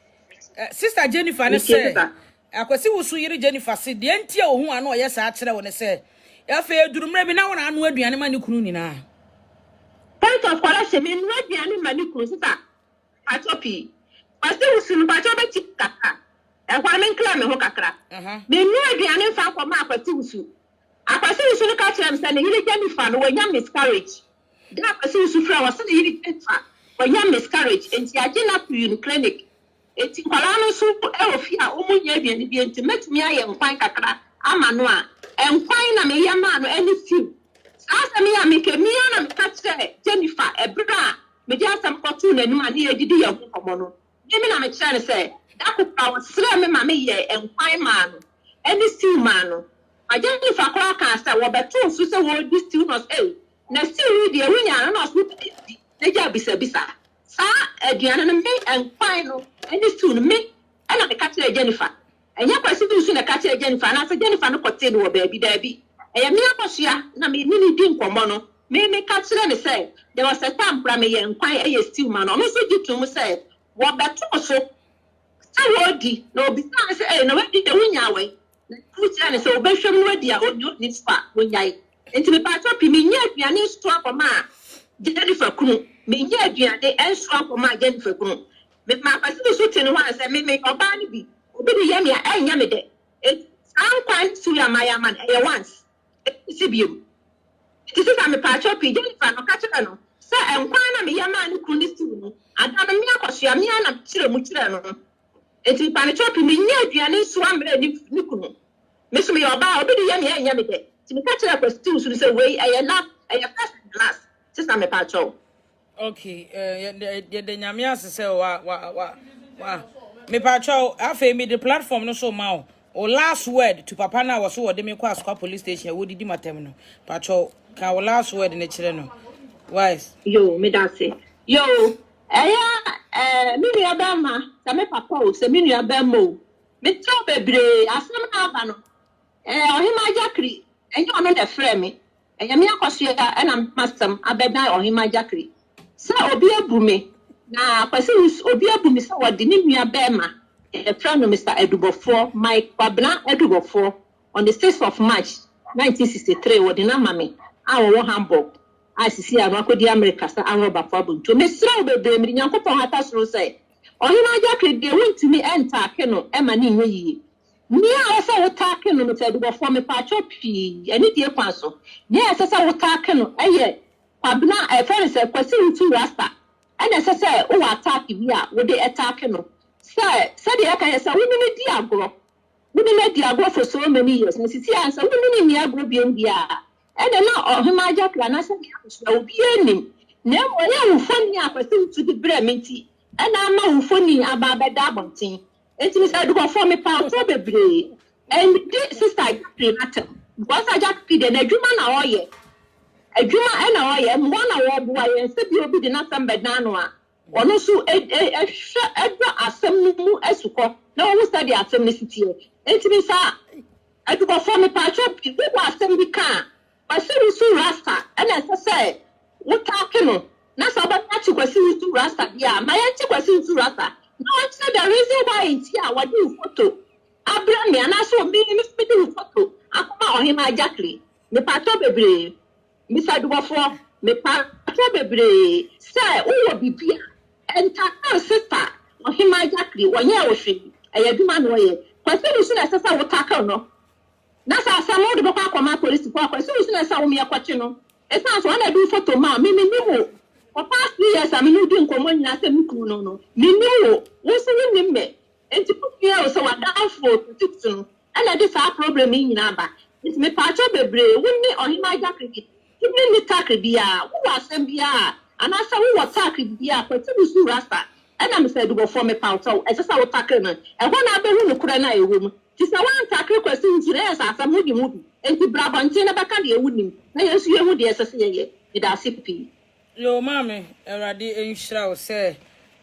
Sister Jennifer ne say akwasi wusu yiri Jennifer se de ntia o hu anu o yesa a kire wo ne say ya fa edurumre bi na wona anu aduane ma ne kunu ni na point of correction me nu aduane ma ne kunu sister atopi kwasi wusu no ba jo be ti kaka e kwa me nkla me ho kakra me nu aduane fa kwa ma akwasi wusu no ka kire me say ne yiri Jennifer no wanya miscarriage da akwasi wusu fra wo se ne yiri Jennifer wanya miscarriage enti agena to clinic enti kwala no so e ofia omunya aduane bi enti metumi aye nkwan kakra ama no a enkwan na me yama no any few asa me ya meke mi na me ka kire Jennifer ebra me di asam kotu na numa na edidi ye komo no me na me kire ne say da ko pa wasra me ma me ye enkwan ma no any few ma no Jennifer kwa ka say wo beto so say wo di still no say na still di ewunya na so Neja bisa. Sa aduane no me enkwan no eni stu no me na me ka kire Jennifer. Enya kwasi bi su na ka kire Jennifer na sa Jennifer no kote no baabi daabi. Eya me akosua na me ni di nkomo no. Me ka kire ne say there was a time pra me ye enkwan eye stew man no so gitu mu say wo beto so. Sa wo di na obi sa say na wadi de wunya we. Na ku kire ne say obehwem no wadi a ni spa wunyai. Enti me pa topi me nya aduane stu akoma Jennifer kunu me nya aduane enso akoma Jennifer kunu me ma kwasi so tene ho say me oba ni bi obi de yam ya enya me de san kwan su ya maya man e once si biom it is am pa chopi Jennifer no ka kire no say enkwan na me yama ni kunu si no ada me akosua me na kire mu kire no eti pa ne chopi me nya aduane so amre ni kunu me so me oba obi de yam ya enya me de ti me ka kire kwasi su say we e na e first class sister me pa cho Okay, the nyamia say wa me patrol afa me the platform no so ma o last word to papa na was so de me kwa Asukwa police station wo didi matem no patrol ka o last word ne kire no wise yo me da say yo me nua ba ma se me papa o se me nua ba mo me tro bebre asem na aba no Ohemaa Jackey enyo no de frɛ me me akɔso ya na masam abɛdan Ohemaa Jackey se obi abu me na kwase obi abu me se wode ne nua ba ma frɛ no Mr. Edubofo Mike Kwabena Edubofo on the 6th of March 1963 wode na mame awo Hamburg asisi anakodi America sa anroba fo abunto me sra obebre me nyankopɔn hata soro se Ohemaa Jackey de wontumi enta ake no ema ne nyɛ yie ni a se wotake no Mr. Edubofo me pa chopi eni die kwan so ni a se wotake no eye Kwabena friend se kwasi ntu rasta ena se o attack bi a wo de attack no se de aka se wo ni di agro wo ni di agro for so many years na sisi ansa wo ni agro bi bia ena na Ohemaa Jackey na se ya so obi anim na mo ya wo foni akwasi ntu di bre menti ena ma wo foni aba beda abonten enti Mr. Edubofo me pa to bebre and sister Jackey matter because Jackey de na dwuma na oye adwuma na oye mo na wo boa ye se bi obi de na sambeda no a ono so edwa asem mu asukọ na wo study asem ne sitie enti bi sa Edubofo me pa to bi wo asem bi kan kwasi su rasta na se wo take no na so ba tachi kwasi su rasta bia ma ye nchi kwasi su rasta no it's the reason why it's here what do photo abra me na so me do photo akoma Ohemaa Jackey me pa to bebre Mr. Edubofo me pa to bebre say wo bibia enta sister Ohemaa Jackey wonye wo hwe eyaduma no ye kwasi su na sesa wo take no na sa samo de bokwa akoma police for kwasi su na sa wo me yakwachi no esa so na do photo ma me wo for past 3 years I mean do nkomo nyina se mkuru no me wo se ni me enti pupia o se wada afo tics no ana de sa problem nyina ba it me pa cho bebre wonni Ohemaa Jackey even ni takre bia wo asem bia ana sa wo takre bia kwati su rasta ana me say Edubofo me pa so e se sa wo takre no e ho na abehu no kura na ewo mu ti sa wan takre kwasi ntire sa asam hodi mu enti brabante na baka de ewunim na yesu yehu de ese se ye ida sipi yo mami erade enhira o se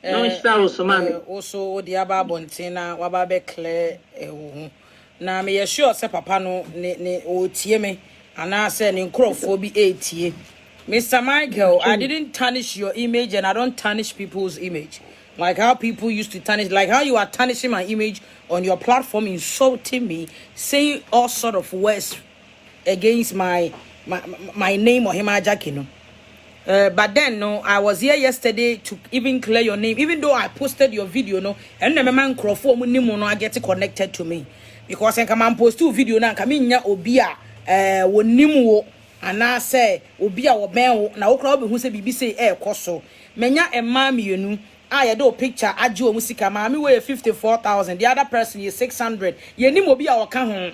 no enhira o so mami also odi aba bonten na waba be clear ewo na me ye sure se papa no ne o tie me ana se ne nkrofo bi etie Mr. Michael, I didn't tarnish your image and I don't tarnish people's image. Like how people used to tarnish, like how you are tarnishing my image on your platform, insulting me, saying all sort of words against my name Ohemaa Jackey, no. But then, no, I was here yesterday to even clear your name, even though I posted your video, no, and the man Crawford no, I get connected to me because I come and post 2 video now. Come in ya obia, wonimu, and I say obia or ben na okra who say bibi say koso. Menya emma you know. I do picture ajo musika mami we 54,000. The other person is 600. Ye nim obi a oka ho.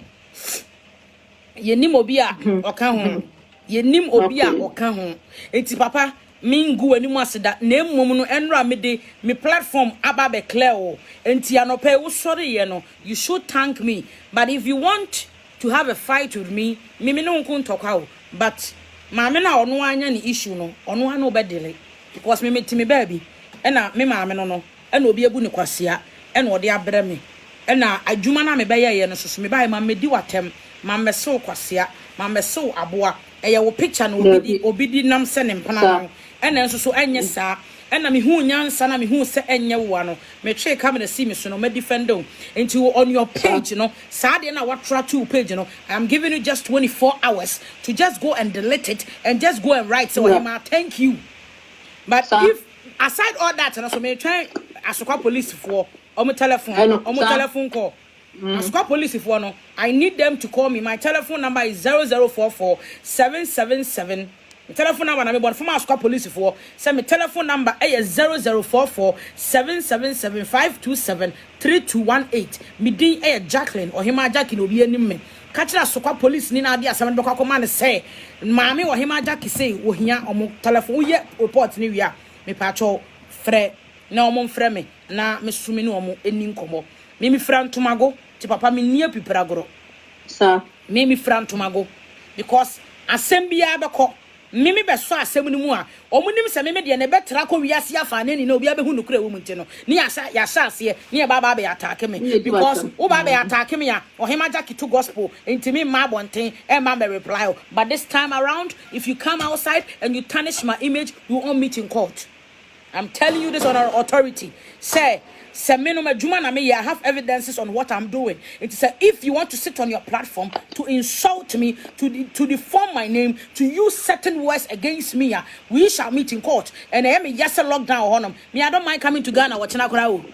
Ye nim obi a oka ho. Ye nim obi a oka ho. Enti papa mingu animu aseda na emom no enra me de me platform aba be clear o. Enti anope wo sori ye no. You should thank me. But if you want to have a fight with me, me no nko ntokwa o. But maame na ono anya ni issue no. Ono anu obedele. Because me timi baby. Ena me maame no ena obi ebu ne kwasea ena ode abrɛ me ena adwuma na me bɛyɛ ye no so me bae ma me di watem ma me so kwasea ma me so aboa ɛyɛ wo picture no obi di nam sɛ ne mpana no ena nso so enye saa ena me hu nyansa na me hu sɛ enye wo no me twe camera see me so no me defend o enti on your page no saa de na watra to page no I am giving you just 24 hours to just go and delete it and just go and write so Ohemaa thank you but if aside all that and so me try Asukwa police for telephone call Asukwa police for no I need them to call me. My telephone number is 0044 777 my telephone number na me born from Asukwa police for send me telephone number is 0044 777 527 3218 me din Jacqueline Ohemaa Jackey no bi anim me catch Asukwa police ni na ade asem dokwa koma ne say maame Ohemaa Jackey say ohia omo telephone wo ye report ni wia me pacho frɛ na omo frɛ me na me sumi no omo eni nkomo me fra ntomago ti papa me nie pipiragoro sir me fra ntomago because asɛm bia bɛkɔ me be so asɛm no mu a omunim se me de ne betra kɔ wiase afa ne ni na obi abehu nokura wo mu nti no ne ya ase ne ya baba be attack me because wo baba be attack me a Ohemaa Jackey to gospel nti me ma bonten e ma be reply but this time around if you come outside and you tarnish my image you won't meet in court. I'm telling you this on our authority. Say I have evidences on what I'm doing. It is if you want to sit on your platform to insult me, to deform my name, to use certain words against me, we shall meet in court. And I am just a lockdown on them. Me, I don't mind coming to Ghana watching a crowd.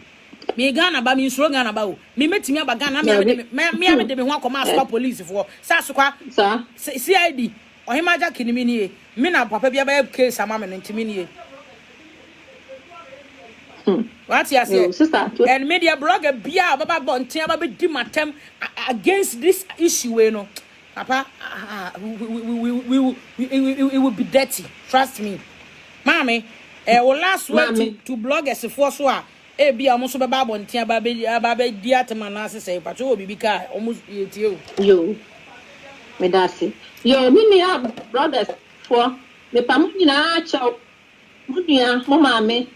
Me Ghana ba me suro Ghana ba o. Me meti me ba Ghana me de me ho come stop police for. Sasukwa. Sir. CID. Ohemaa Jackey ni me nie. Me na papa bia ba case ama me ntimi nie. What you say? And media blogger bia baba bontia baba di matem against this issue we no. Papa we will be dirty. Trust me. Mommy, last word to bloggers for so e bia mo so baba bontia baba di atema na say pacho obi bi ka almost yetie o. Yo. Me dasi. Yo me brothers for me pam nyina cha munia mo mame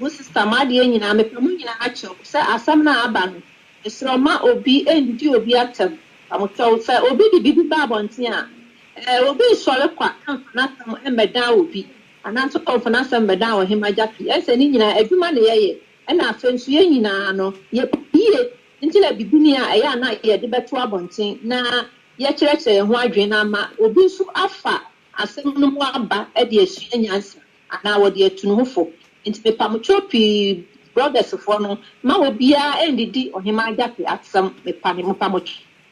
sister madi nyina me pam nyina acho say asam na aba no esroma obi endi obi atem amoto say obi di bibi ba bonten a obi sore kwa na tam emeda obi ananso konfana sam beda Ohemaa Jackey ese ni nyina adwuma na yeye na afensu ye nyina no ye pie ntila bibini a eya na ye de beto abonten na ye kyerɛkyerɛ ho adwen na ma obi nso afa asem no mu aba e de asua nyansa ana wo de atunu hofo nti me pamochopi brothers for no ma obia endidi Ohemaa Jackey atsam me pamoch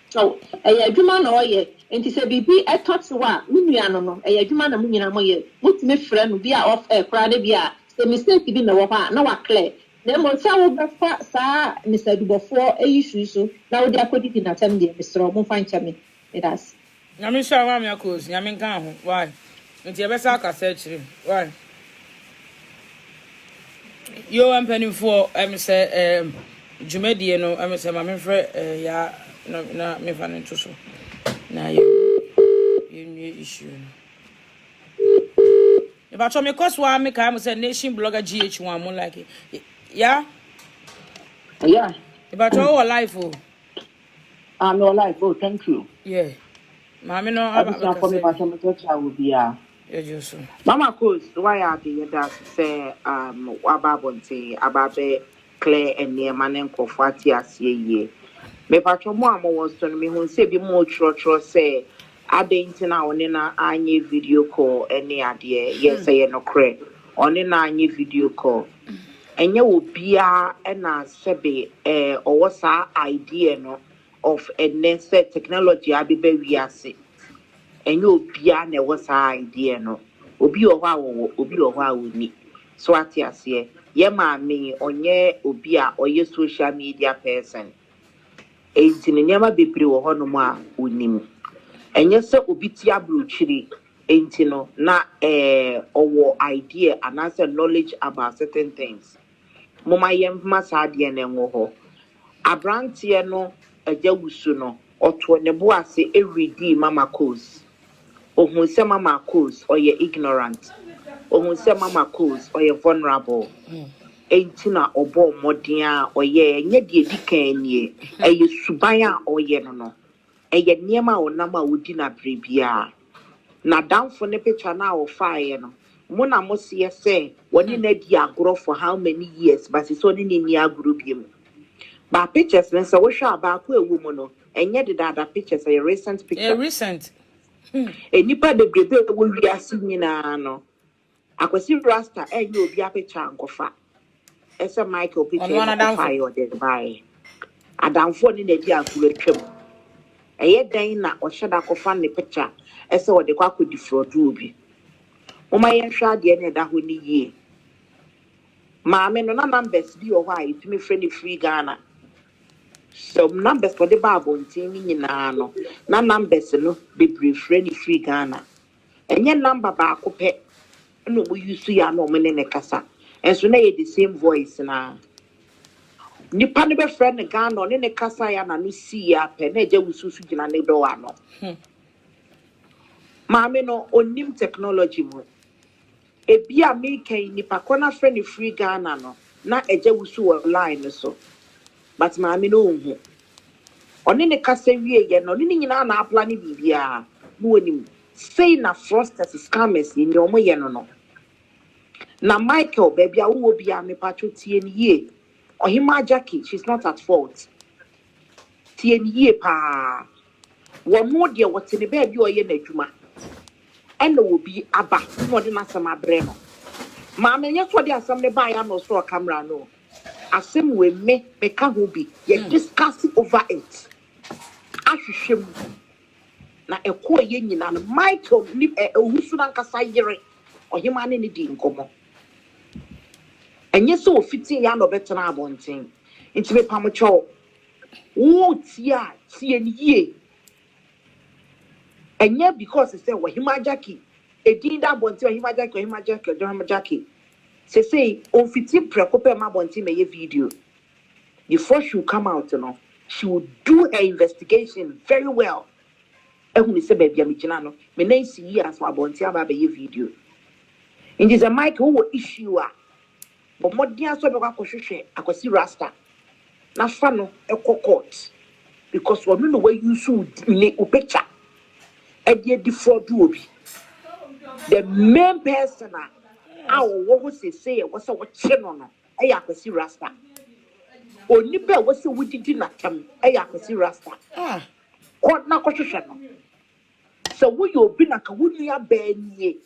so adwuma na oye nti se bibi etotse wa munua no adwuma na munyina moye mutime frɛ no bi a off air kra de bi a se mistake bi na wo ha na wa clear na mo sa wo befa sa Mr. Dubofo issue so na wo de akodi na tam de Mr. mo fan chame that's nyame sha wa me akos nyame kan ho why nti e be sa ka search why yo am penny for say jumedie no say ma me frɛ ya na me fa no so na you new issue if I told me cause why me ka say nation blogger GH1 mo like yeah if I told life oh I'm no life oh thank you yeah mama no about for me passion to try will be Mama course why are the that say ababonte ababe clear and near manen kofati asie me patcho mo amo was to me hu say bi mo tro say adenti na one na anye video call any ade yes say no kre one na anye video call enye obia na sebe owo sa idea no of say technology abebe wiase enye obia na ewo sa idea no obi owa wo obi owa woni so atiase ye ma me onye obi a oye social media person enti ne nyama bebre wo ho no ma onim enye se obi ti abrochiri enti no na owo idea and as knowledge about certain things moma yem ma sa ade na enwo ho abrantie no ajawusu no oto ne bo ase everyday mama course ohun se mama course or ye ignorant ohun se mama course or ye vulnerable enti na obo modern a oye nye de dikan nie eye suban a oye no eye niema onam a wodi na brebia na damfo ne picture na o fire no mo na mo se say woni na di agro for how many years but so ni ni agro biem ba pictures ne so wo hwa ba ko ewu mu no enye de dada pictures a recent picture recent enipa de brebe wo wiase nyina no akwasi rasta enye obi apicha nkofa ese Michael picture no fire de buy adamfo ni na di agro twam eye dan na o hyeda kofa ne picture ese wo de kwa ko defraud obi moma yen hwa de ne da ho ni yie maame no na numbers bi o hwa itumi frɛ ne free Ghana so numbers for the Bible ntini nyina no na numbers no be frɛ ne free Ghana enye number ba ko pɛ no we use ya no me ne kasa enso na ye the same voice na nipa ne be friend ne ga no ne kasa ya na no si ya pe na eje wususu gina ne do wa no maame no onim technology mu ebi a me kan nipa kona friend ne free Ghana no na eje wusu online so but maame no hu oni ne kasa wie ye no ni nyina na apply ni bibia no onim say na fraudsters scammers ni omo ye no na Michael baby a wo bia me pacho tie ni ye Ohemaa Jackey she's not at fault tie ni ye pa wo no de wo te ne baby o ye na adwuma ena wo bi aba no de na sama bre no ma me nye so de asam ne ba ya no so camera no asem we me ka ho bi ye discuss over it ahwehwem na ekọ ye nyina no Michael ni ohusu na nkasa yere Ohemaa ne di nkomo enye so ofiti ya no betena abonten nti me pamocho wo tia tie ni ye enye because say Ohemaa Jackey edin da abonten Ohemaa Jackey say ofiti prekope ma abonten me ye video before she will come out no she will do her investigation very well ehun se baby am gina no me na si yi aso abonten aba be ye video in is a mic who issue but modern so be akwohwehwe akwasi rasta na fa no court because we no way you so ne o picture e dey fraud obi the main person a wo say e was what che no e ya akwasi rasta oni be wo say wudidi na tam e ya akwasi rasta court na kwohwehwe no so wo yo obi na ka wonu aba nie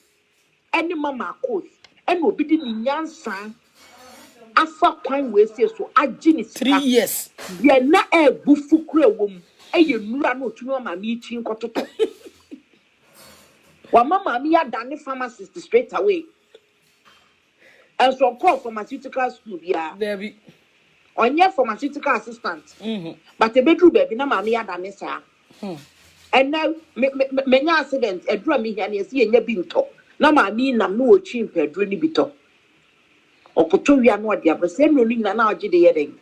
any mama course and obi di nyansan afa kwan we say so agini 3 years ye na bufu kura wom eye nura na otunu ma mi chi nkototo wa mama mi ya dane pharmacist straight away and so call pharmaceutical school bia baby onye pharmaceutical assistant but e bedru baby na mama ya dane sa and now me nya accident edru mi hia na esi enya bi nto na mama nam no ochi mpedru ni bito okoto wi anu ade abese no ni na oje de yeden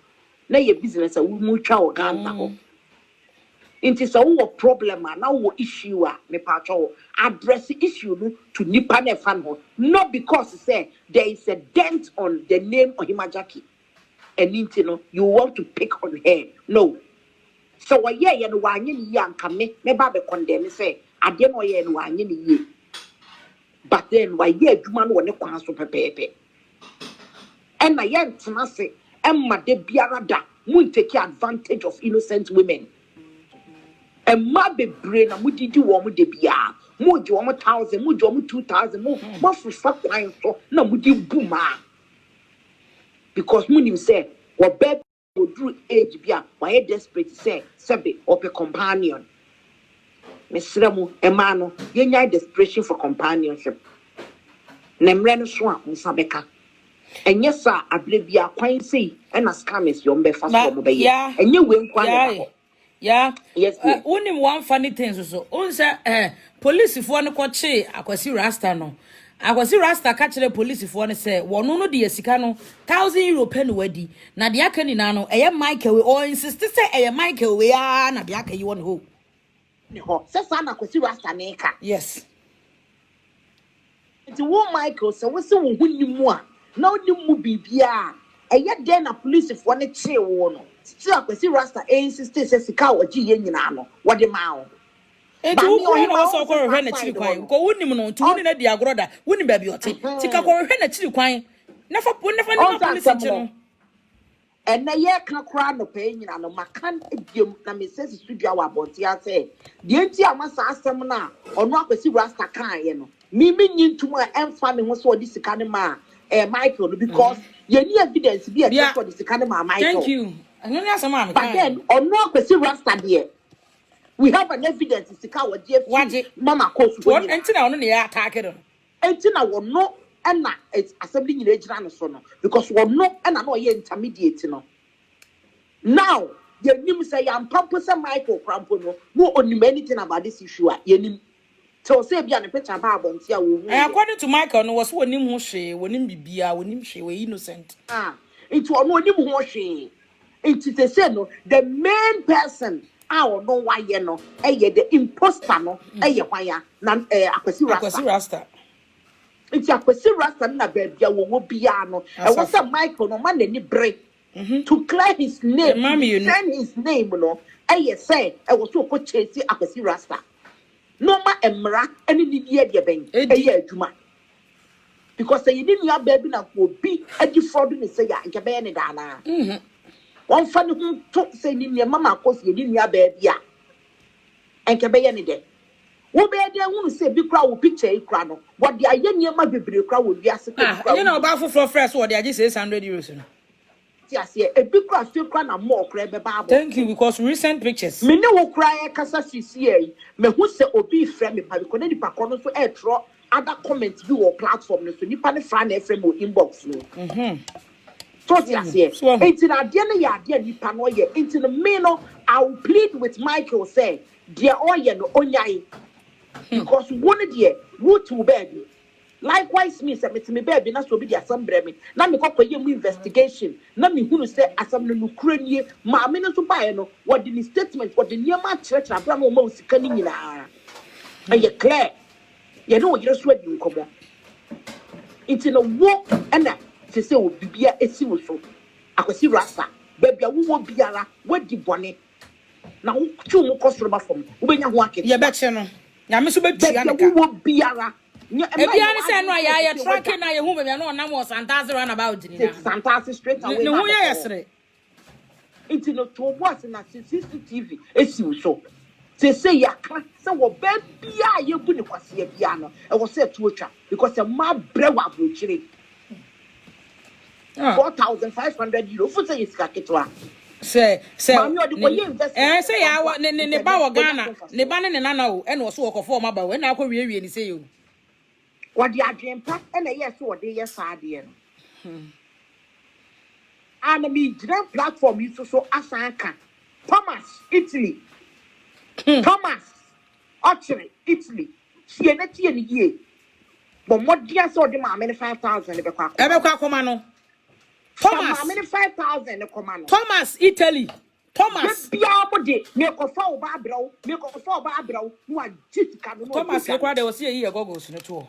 na ye business a mu twa o Ghana ho inti so wo problem na wo issue a me pa twa address issue no to nipa na fan ho not because say there is a dent on the name Ohemaa Jackey and inti no you want to pick on her no so wa ye no wa anye ni ye anka me ba be condemn say ade no ye no wa anye ni ye but then wa ye adwuma no ne kwan so pepepe and na yen tenase emma de biara da mu take advantage of innocent women emma be brain na mu didi wo mu de bia mu je wo 1000 mu je wo 2000 mu fufa kwan so na mu di buma because mu nim say wo be go through age bia why desperate say sebe ope companion mesra mu emma no yenya desperation for companionship na mre no so a musabeka enye sa ablebia kwan sei na scammers yo mbe fa so mo be ye enye we nkwan na yeah yes unim one funny thing so unsa police fo no koche akwasi rasta no akwasi rasta ka kire police fo no say wono no de sika no €1,000 pe no wadi na de aka ni na no eye Michael we or insist say eye Michael we na de aka yi won ho ni ho se sa na akwasi rasta na ka yes it wo Michael so we se wo hunimu a na onimu bibia eye den na police fo no che wo no still akwasi rasta insist say sika wo gi ye nyina no wo de ma wo etu wo na so ko hwe na chiri kwan ko wonim no tu woni na di agroda woni ba bi ote tika ko hwe na chiri kwan na fa ni police chi no and na ye ka kra no pe nyina no makan ebiem na me se studio wa bonti ase de enti amasa asem na ono akwasi rasta kan ye no mi nyintum a emfa me ho so odi sika ne ma Michael no because ye ni evidence bi e so odi sika ne ma Michael thank you anoni asema am but then ono akwasi rasta de we have an evidence sika wo je mama kosu ko enti na ono ne ya attack do enti na wo no na assembly nyina ejira no so no because wo no na no ye intermediate no now ye nim say ya mpampo say Michael Crampo no onim anything about this issue a ye nim So say be an picture about bontia wo. According to Michael, no was wonim ho hwe, wonim bibia, wonim hwe, we innocent. It was no nim ho hwe. It is say no the main person no why no the imposter no why na Akwesi Rasta. It's Akwesi Rasta na baby wo bia no. E was a Michael no man ni break to clear his name, send his name no. Say I was so coach Akwesi Rasta. No ma emra any ni die ben adwuma because say you didn't have baby na ko bi adi fraud ni say ya nke be ne da na one fa ne hu to say ni mama ko say you didn't have baby a nke be ne de wo be de hu say bi kra wo picture e kra no what de aye ni ma bebre kra wo wiase ka kra you know about for fresh what they are just 600 euros no. Thank you, because recent pictures. Me no cry kasa sisi me who say obi frame me pa because ni pa kono so e draw other comments you or platform no so nipa ne fra na frame o inbox no. So it's na de na ya de nipa no ye into the me no I will plead with Michael say dear oye no onyai because one dear would to baby. Likewise, me say me baby na so be the assembly me. Na me ko ye mu investigation. Na me hunu say assembly no kura nie. Ma me no so bae no. What the statement, what the niema church abra no ma usika ni nyina. Aye clear. Ye no yire so adi nkomo. Inti no wo na se say obibia esi wo so. Akwesi Rasta. Baby wo biara wadi bone. Na wo tu mo kosoro ba fom. Wo benya ho akete. Ye be che no. Ya me so be tua nka. Wo biara Ebiani say no ya tracking na ye hu be na onam was fantasy run about ni na. Fantasy straight away. Ne hu ye yesre. Inti no to boss na CCTV esi so. Say ya ka say wo be bia ye bu ni kwase ya bia no. E wo say to atwa because e ma brewa abrochire. 4,500 euro for say iska ketwa. Say say ya ne ba wo Ghana ne ba ne nana o e no so wo kofo ma ba we na akọ wie ni say yo. What the adwempa and yes what they yes ade no and me grand platform you so asanka Thomas Italy Thomas actually Italy sie na tie ni ye but what dia so de ma me 5,000 e be kwa akoma no Thomas ma me 5,000 e koma no Thomas Italy Thomas bia mo de me ko fa oba abrawo no agitika no Thomas e kwa de wo se yi goggles no to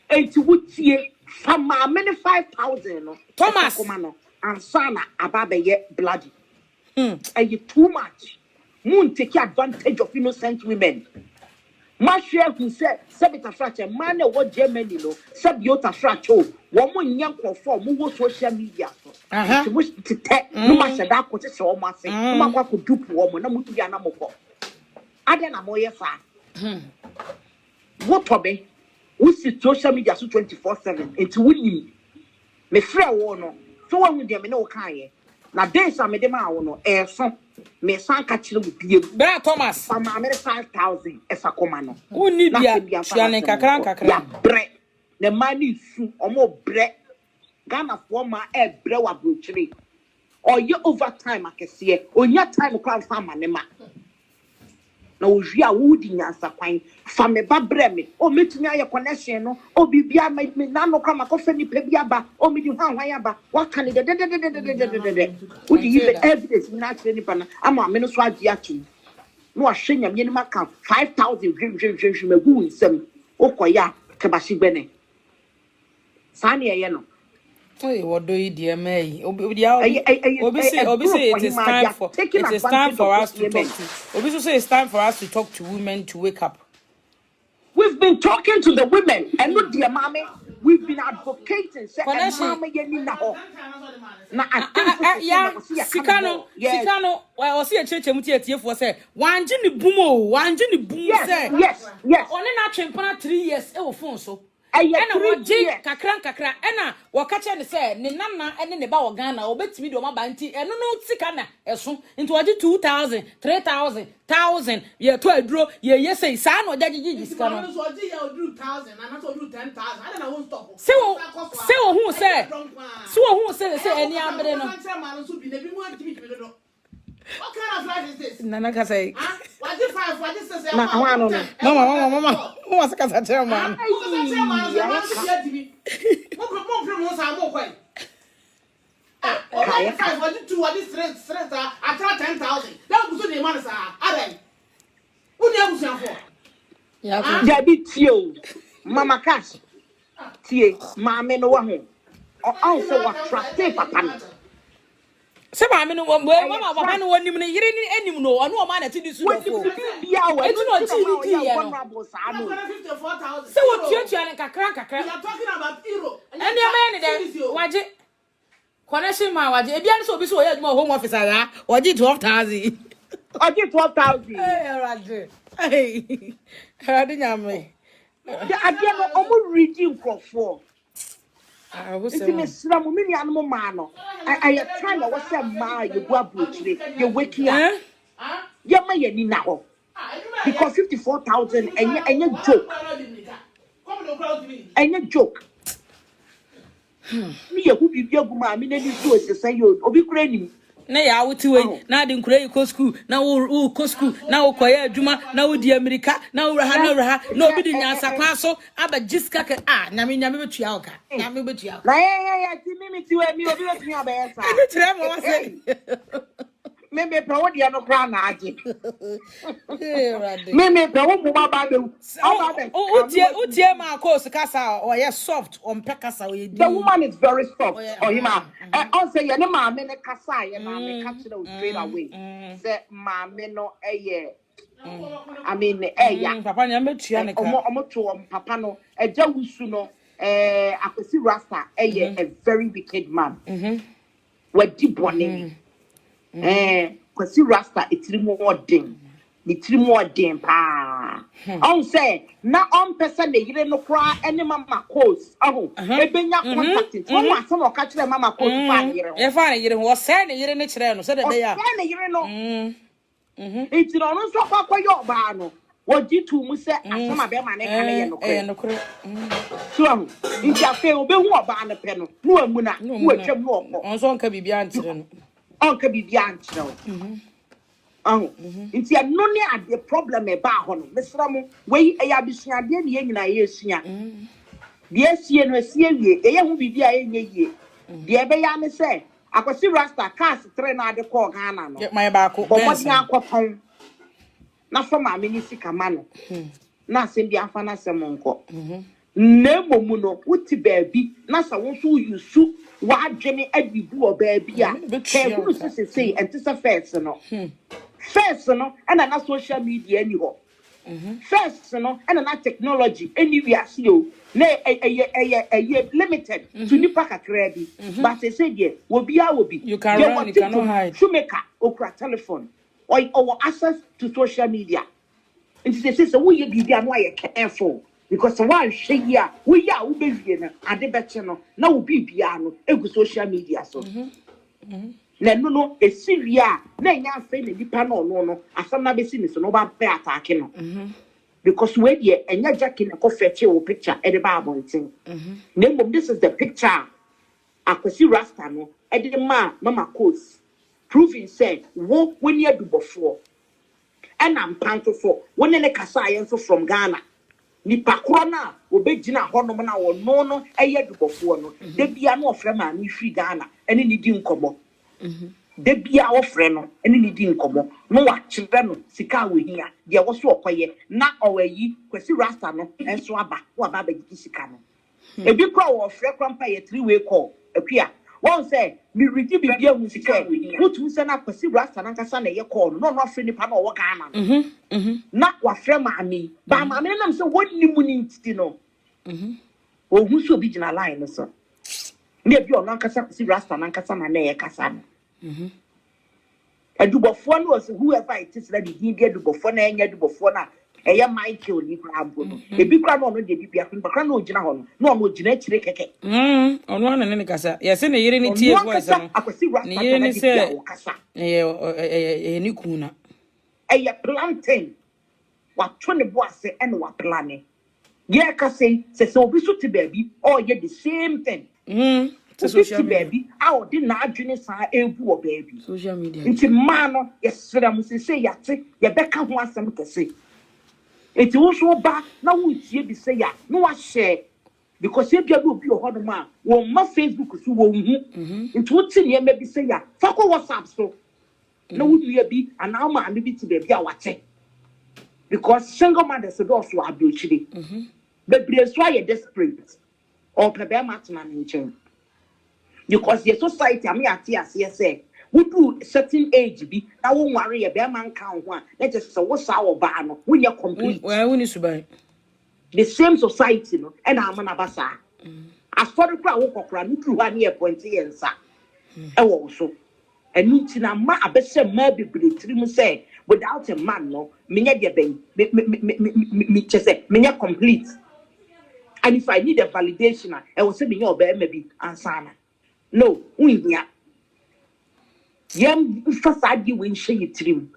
enti wutie fa ma me 5,000 no Thomas koma no ansana ababe ye bloody you too much moon take advantage of innocent women Mashia who said Sabita fracture man what Germany no Sabiota fracture woman young for more social media so wish to take no matter that what is almost say no matter could dupe woman no mutu ya na moko adena moye fa what tobe we see social media so 24/7 it's winning me frɛ wo no so wa hu de me no kan na days am de ma wo no so me san ka kire wo biem bra Thomas fa ma me 5,000 esa koma no uni bia tuane kakra ya bre ne mani su omo bre Ghana for ma bre wa brochire oye overtime akese onya time kwa fa ma ne ma na owi a wudi nyansa kwan fa me ba bre me o metumi aye connection no o bibia me na no kwa makofa ni pe bia ba o me di hwan aba wa kan de wudi even evidence na kire ni pa na ama me no so agi atu no ahwe nyam ye ni maka 5,000 hwe me gu nsem o koya kebashi gbene sani ye no Hey, what do you dear May? Obviously, it is time for us to talk to. Obviously, it's time for us to talk to women to wake up. We've been talking to the women, and not dear mommy. We've been advocating. Say, mommy, you know, Sikano. Well, I see a church mutia for say one jini boom. Yes. Only not train 3 years. It will phone so. Ena woje kakra ena wakacha ne se ne nana ene ne ba Ghana obetimi do maba nti eno no sika na eso nti waje 2,000 3,000 1,000 ye to aduro ye say sa na ojaji sika no so oje ye oduru 1,000 na so oduru 10,000 I don't stop se wo hu se eni abere no what kind of life is this? Nana ka say. What if 5 Mama. Who was a castle man? Kaya. 10,000. That was the man, sir. Who knows for? Yeah, be tio. Mama Cash. Tie, mamma no one. Or also what tractate, papa. Some I mean, Mama, one you any no, I know a man to do so. Yeah, it's not 54,000. So what you and a crack? You are talking about hero. And your man there, watch it. Connection, my watch. If you are so busy, you have more home office, or did 12,000. I did 12,000. Hey, I didn't me. I get almost reading for 4. I was saying, Mr. Mini animal man. I trying to what's a man you go up with you wake up. Yeah, my now. Because 54,000 and you joke. And you joke. Me, who be your mammy, and you do as say you, or be craning. Nay, I would to now didn't create school, now go school, now quiet Juma, now the America, now Rahana, nobody knows a paso, aber just cack Nami Chiauka, Nami Chiauka. I me to a meal of your best. Maybe probably no crown. Maybe probably oh, dear, my course, Casa, or yes, soft on Pecasa. The woman is very soft. Ohemaa. Also, your name, Mamma Casa, and Mamma catch those straight away. Say, Mamma no a year. I mean, Papa, Omoto, Papa no, a Jawusuno, I could see Rasta, a very wicked man. We're deep one. Kwasi Rasta itiri more den pa on say na on person dey yire no kra ene mama coast ebenya contact one ma some ka kire mama coast fa yire e fa yire wo say ne yire ne kire no say de dey ya ne yire no itiri ono so kwa yo ba no woji tu mu say asama be ma ne ka ne ye no kre so nti afa obehu oba ne pe no no amu na wo atwam no okọ on so nka bibia ntire no onka bibia ntire nti no ne ade problem e ba ho no mesra mo we eya bisua de ne nyina ye sua de asie no asie wie eye hu bibia enye yie de ebe ya ne se akwasi rasta cars 3 na ade call Ghana no my ba ko bo mo dia akopon na so ma me ni sika ma no na asem bia afa na asem nko na momu no wuti baabi na sa wo so yusu wa dwene adibu obaabi a ke buru sese entisa first no and na social media ni ho first no and na technology anywhere see o na limited to nipa kakra bi but say there obi you can run, you cannot hide shoemaker okra telephone or access to social media entisa say we ye bibia no aye careful because one share we are ubewie na ade beche no na obi bia no egu social media so na no esiria na nya afa na dipa no asam na besi ni so no ba pe attack no because we dey enya Jackey na ko fetch your picture e dey ba abonten na mom this is the picture akwasi rasta no e dey mama coast proving said wo when you dubofo and am panto for when ne kasa ayenso from Ghana nipa korona obegina honom na wo no eye dubofo no de bia no ofre ma ni free Ghana ene ni di nkomo de bia ofre no ene ni di nkomo no wa chire no sika wo hia de wo so okoye na owayi kwasi rasta no enso aba wo ba bagidi sika no ebi kro wo ofre krampa ye 3-way call akua won say mi rigi bibia hu sika mutu se na kwasi rasta na nkasa na ye call no ofre nipa na wo Ghana no na wa frɛ maami ba maami na se wonni mu ni ntiti no ohu so bi gina line no so ne bi ono nkasa kwasi rasta na nkasa na ye kasa no adubofo no so whoever it is that the adubofo na enya adubofo na eye Michael ni kra abo no ebi kra no de bibia kra no gina ho no no gina chire keke ono na ne kasa ye se ne yire ni tie voice no ne yire ni se ye ni kuna eye plantain wa tone boase ene wa plane ye ka say obi so te baby all ye the same thing social media baby our didn't adwene saa ebu o baby social media nti man no yesra mu se yate ye beka ho asem kese enti wo so ba na wo tie bi se ya no wa share because e bia bi obi o hodo ma wo ma Facebook so wo hu nti wo ti ne bi se ya fa ko WhatsApp so na wo nua bi ana ma ame bi ti baby a wate because single mothers do so abrochire bebre so aye desperate or prepare matna nchen because the society am ate ase say we do certain age bi na wo nware ye be man kan ho a let us say wo sa wo ba no wo nya complete well when is by the same society no e na amana basa as for the crowd wo kokra no tru ha na e point yensa e wo so enu ti na ma abese ma bebre tirim say without a man no menya de ben me chese menya complete. And if I need a validation, I will say me your baby ansana. No, unya. Yam fasadi win she trim.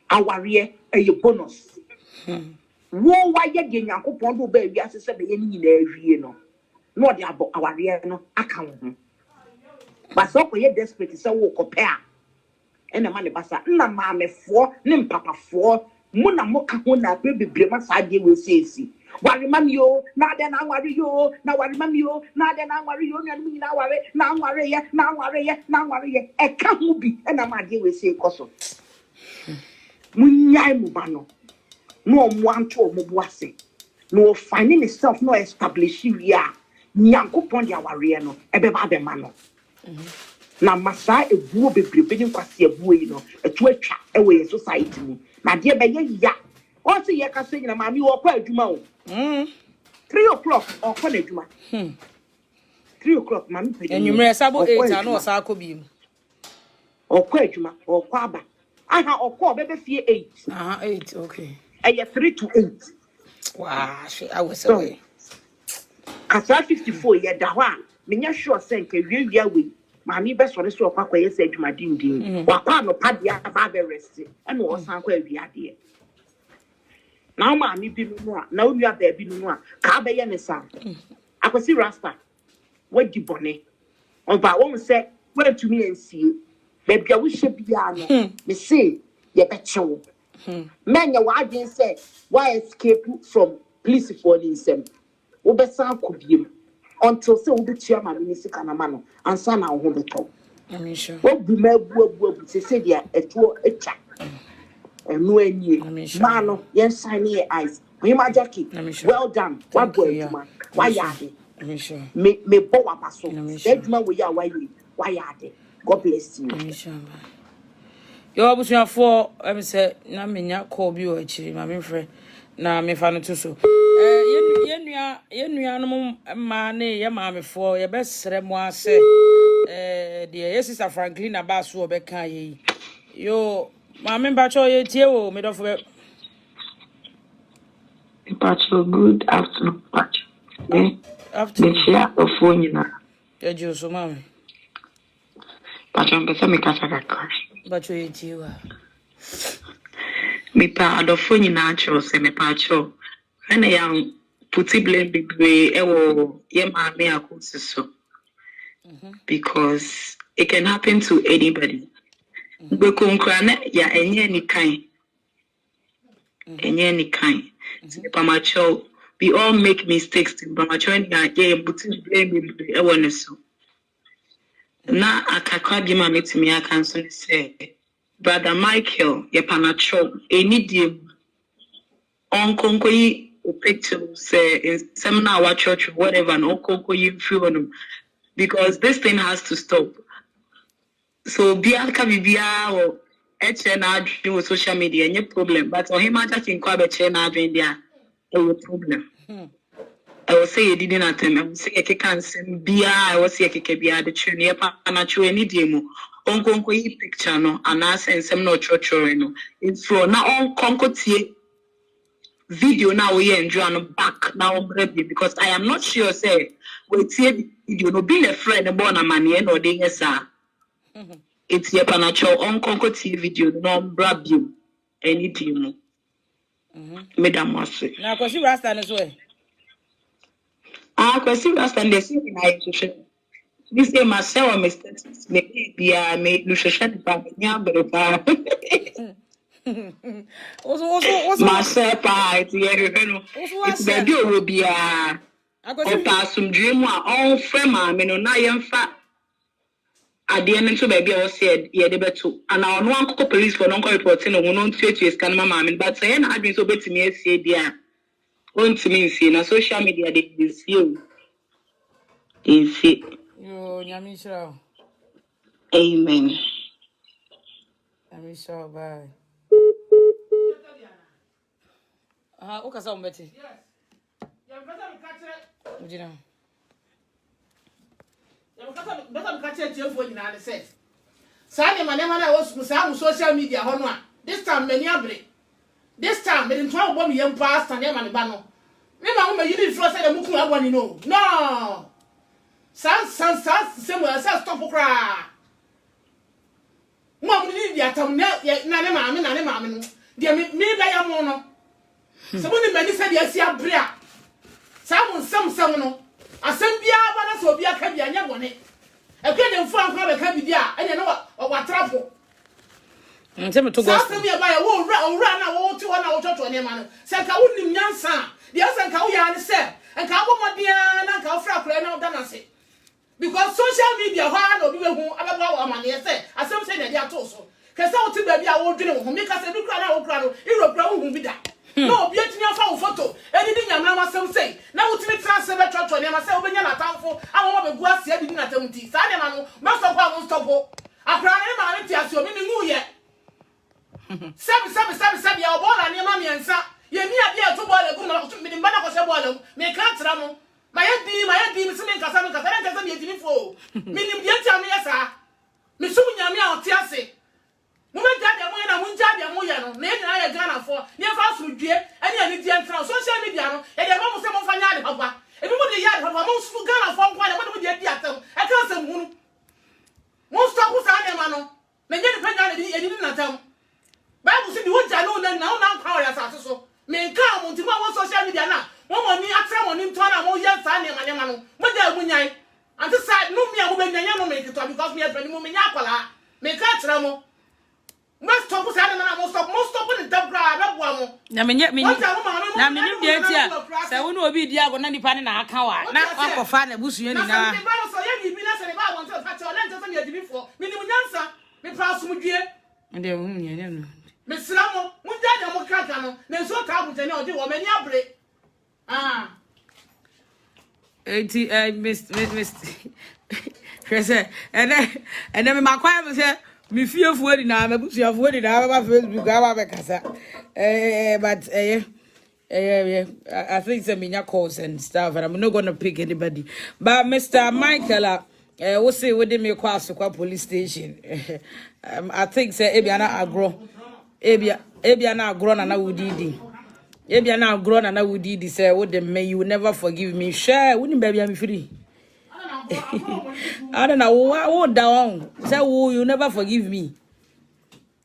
Our year a bonus. Wo why ye Yankopon do baby as say be any in no. No the about our year no account. But so ye desperate say wo compare. And the money basa na mame for nim papa for muna moka ho na baby brema sadi we say wari mami yo na de na wari yo na wari mami yo na de na wari yo nyanu nyina wari na wari ye e ka hu bi e na ma de we say koso munyai mu ba no no mo anto mo boase no finding itself no establish ya Nyankopon dia wari no e be ba be ma no na masa ebuo bebrebe ni kwase ebuo yi no etu atwa e we society mu na de be ye ya o se ye ka se nyina ma mi wo kwa adwuma o 3 o'clock or kwa adwuma 3 o'clock ma mi pe enwumre sabo 8 na o sa akobi o kwa adwuma o kwa aba aha o kwa bebe fie 8 8 okay eye 3 to 8 wow she I was away kasa 54 ye da ho a menya sure say nke wiewia we mami be sore so kwa kwa yesa adwuma din wa kwa no padia ba be rest e na o san kwa awia de na mami bi no a na onua ba bi no a ka be ye ne sa akwasi rasta wadi bone oba won say wantumi ensie ba bia wo hye bia no me say ye be chewo menya wa adwen say why escape from police for the nsem wo be san kobiem until say wo be tua ma ni sika na ma no ansa na wo beto amisha wo bu ma bu say dia eto etwa enu anie ma no yen shine your eyes Ohemaa Jackey well done what boy adwuma why yade amisha me bo wa paso adwuma we ya why yade God bless you amisha yo abusuafo em say na menya call bi o akiri ma me frɛ na me fa no to so yenua no ma ne ye ma me fo ye besere mo ase de ye sister Franklin abaso obeka ye yo ma me ba cho ye tie o me do fo be Pacho, good afternoon, Pacho. afternoon The share of phone, you know. ya jo so ma me Pacho, mpesa mi kasa kakari. ba cho ye tie wa Mi pa adofo nyina acho se me pacho. Ene yang puti blame bigwe ewo ye maame akosi so. Because it can happen to anybody. Gbe konkra na ya enye ni kan. Enye ni kan. Pa macho, we all make mistakes. Pa macho ya puti blame bigwe ewo ne so. Na akakwa bi ma metumi aka nso ne say brother Michael ye panacho enidie onkonko yi picture say in seminar our church whatever no onkonko yi free on because this thing has to stop. So bia ka bibia o eche na adwin with social media any problem but Ohemaa Jackey nkwa be che na adwin dia a problem. I will say you didn't attend. I will say you can't send bia. I will say you can be at the train. You can't show any demo. Onko yi picture no, and I send some no church no. It's for now onko tie video now we enjoy no back now baby because I am not sure say we tie video no being a friend born a man no dey yes sir. It's ye panacho onko tie video no brab you any demo. Madam Mose. na kwasi rasta ne so e Kwesi rasta ndesi na social. This is myself, Mr. Maybe I made Lucian Papa, but also myself, it's the deal will be a some dream all frame, I mean, on I am fat. At the end of baby, I said, yeah, they better. And I want to police for non reporting on one to scan my mammy, but saying I've been so bad to me, say, dear. On to me, see, na social media, they see you. They see. Yo, Nyamisha. Amen. Nyamisha, bye. Okay, so Betty. Yes. You better catch it. You know. You better catch it. You for you now. Say. Sunday, my name was social media. Honor. This time, many abre. This time, they didn't try to bomb young past and them and the banner. Remember, you didn't flush the muku. I want to know. No. Sans, somewhere, sans stop for cry. Mom, you need your tongue. Yet, none of mammy. Dear me, I am one. Someone many said, yes, you are bria. Someone. I send Bia, but I saw Bia can be a young one. I can't find how can be there, and you know what trouble. Tell me to go. Ask me about a whole run out to 1 hour to any man. Said I wouldn't answer. The other Kauya said, and Kawa Diana, Kaufra, and Danasi. Because social media, hard or people who are about money, I said, as some say that they are also. Because I want to be our old dream, who make us a new crowd, Europe won't be that. No, be it your photo. Anything your mama say. Now, to me, transfer church on myself when you're not for. I want to go see everything at the tea. Sadamano, most of our stop. I cry him out as your meaning yet. Seven, your ball and your mammy and son. You need to boil a good to me in Banako, make can't travel. My auntie, Miss Minka, because I don't get any for. Meaning, you tell me, yes, sir. Miss Sunya, Tiasi. Woman judge a woman, I won't judge a woman, name I a gun for, near fast with dear, any social media, and your mom was a yard, papa. And you would the yard of a most gun for one, what would you get them? I can't say moon. Most stop with Animano. May get a penalty, and didn't tell. Bible said, what I know now, power as so. May come on to my social media now. One money, I try on him to an among young son, and Manamano. But there, when I, and this side, no me, I will make it because me, a woman, Yapala. May catch Ramo. Most stop us and most stop in the grab. I mean, yet me. Now, me, dear, so we will be there when any pan in our car. Not for fun, a bush, you know. I want to touch your lantern before. Meaning, answer, me pass with you. And then, Miss Ramo, one day I'm a cracker, then so trouble to know you are many break. Ah. 80, Miss, and then my choir was here. Me fear for it now, I'm pushing of it now. Facebook, but I think some in calls and stuff, and I'm not going to pick anybody. But Mr. Michael, we'll say with him across the police station. I think say Ebiana agro, Ebiana grown and I would eat. Ebiana grown and I would eat. Say, what the may you never forgive me. Share, wouldn't baby I'm free. I don't know what down. Say, oh, you never forgive me.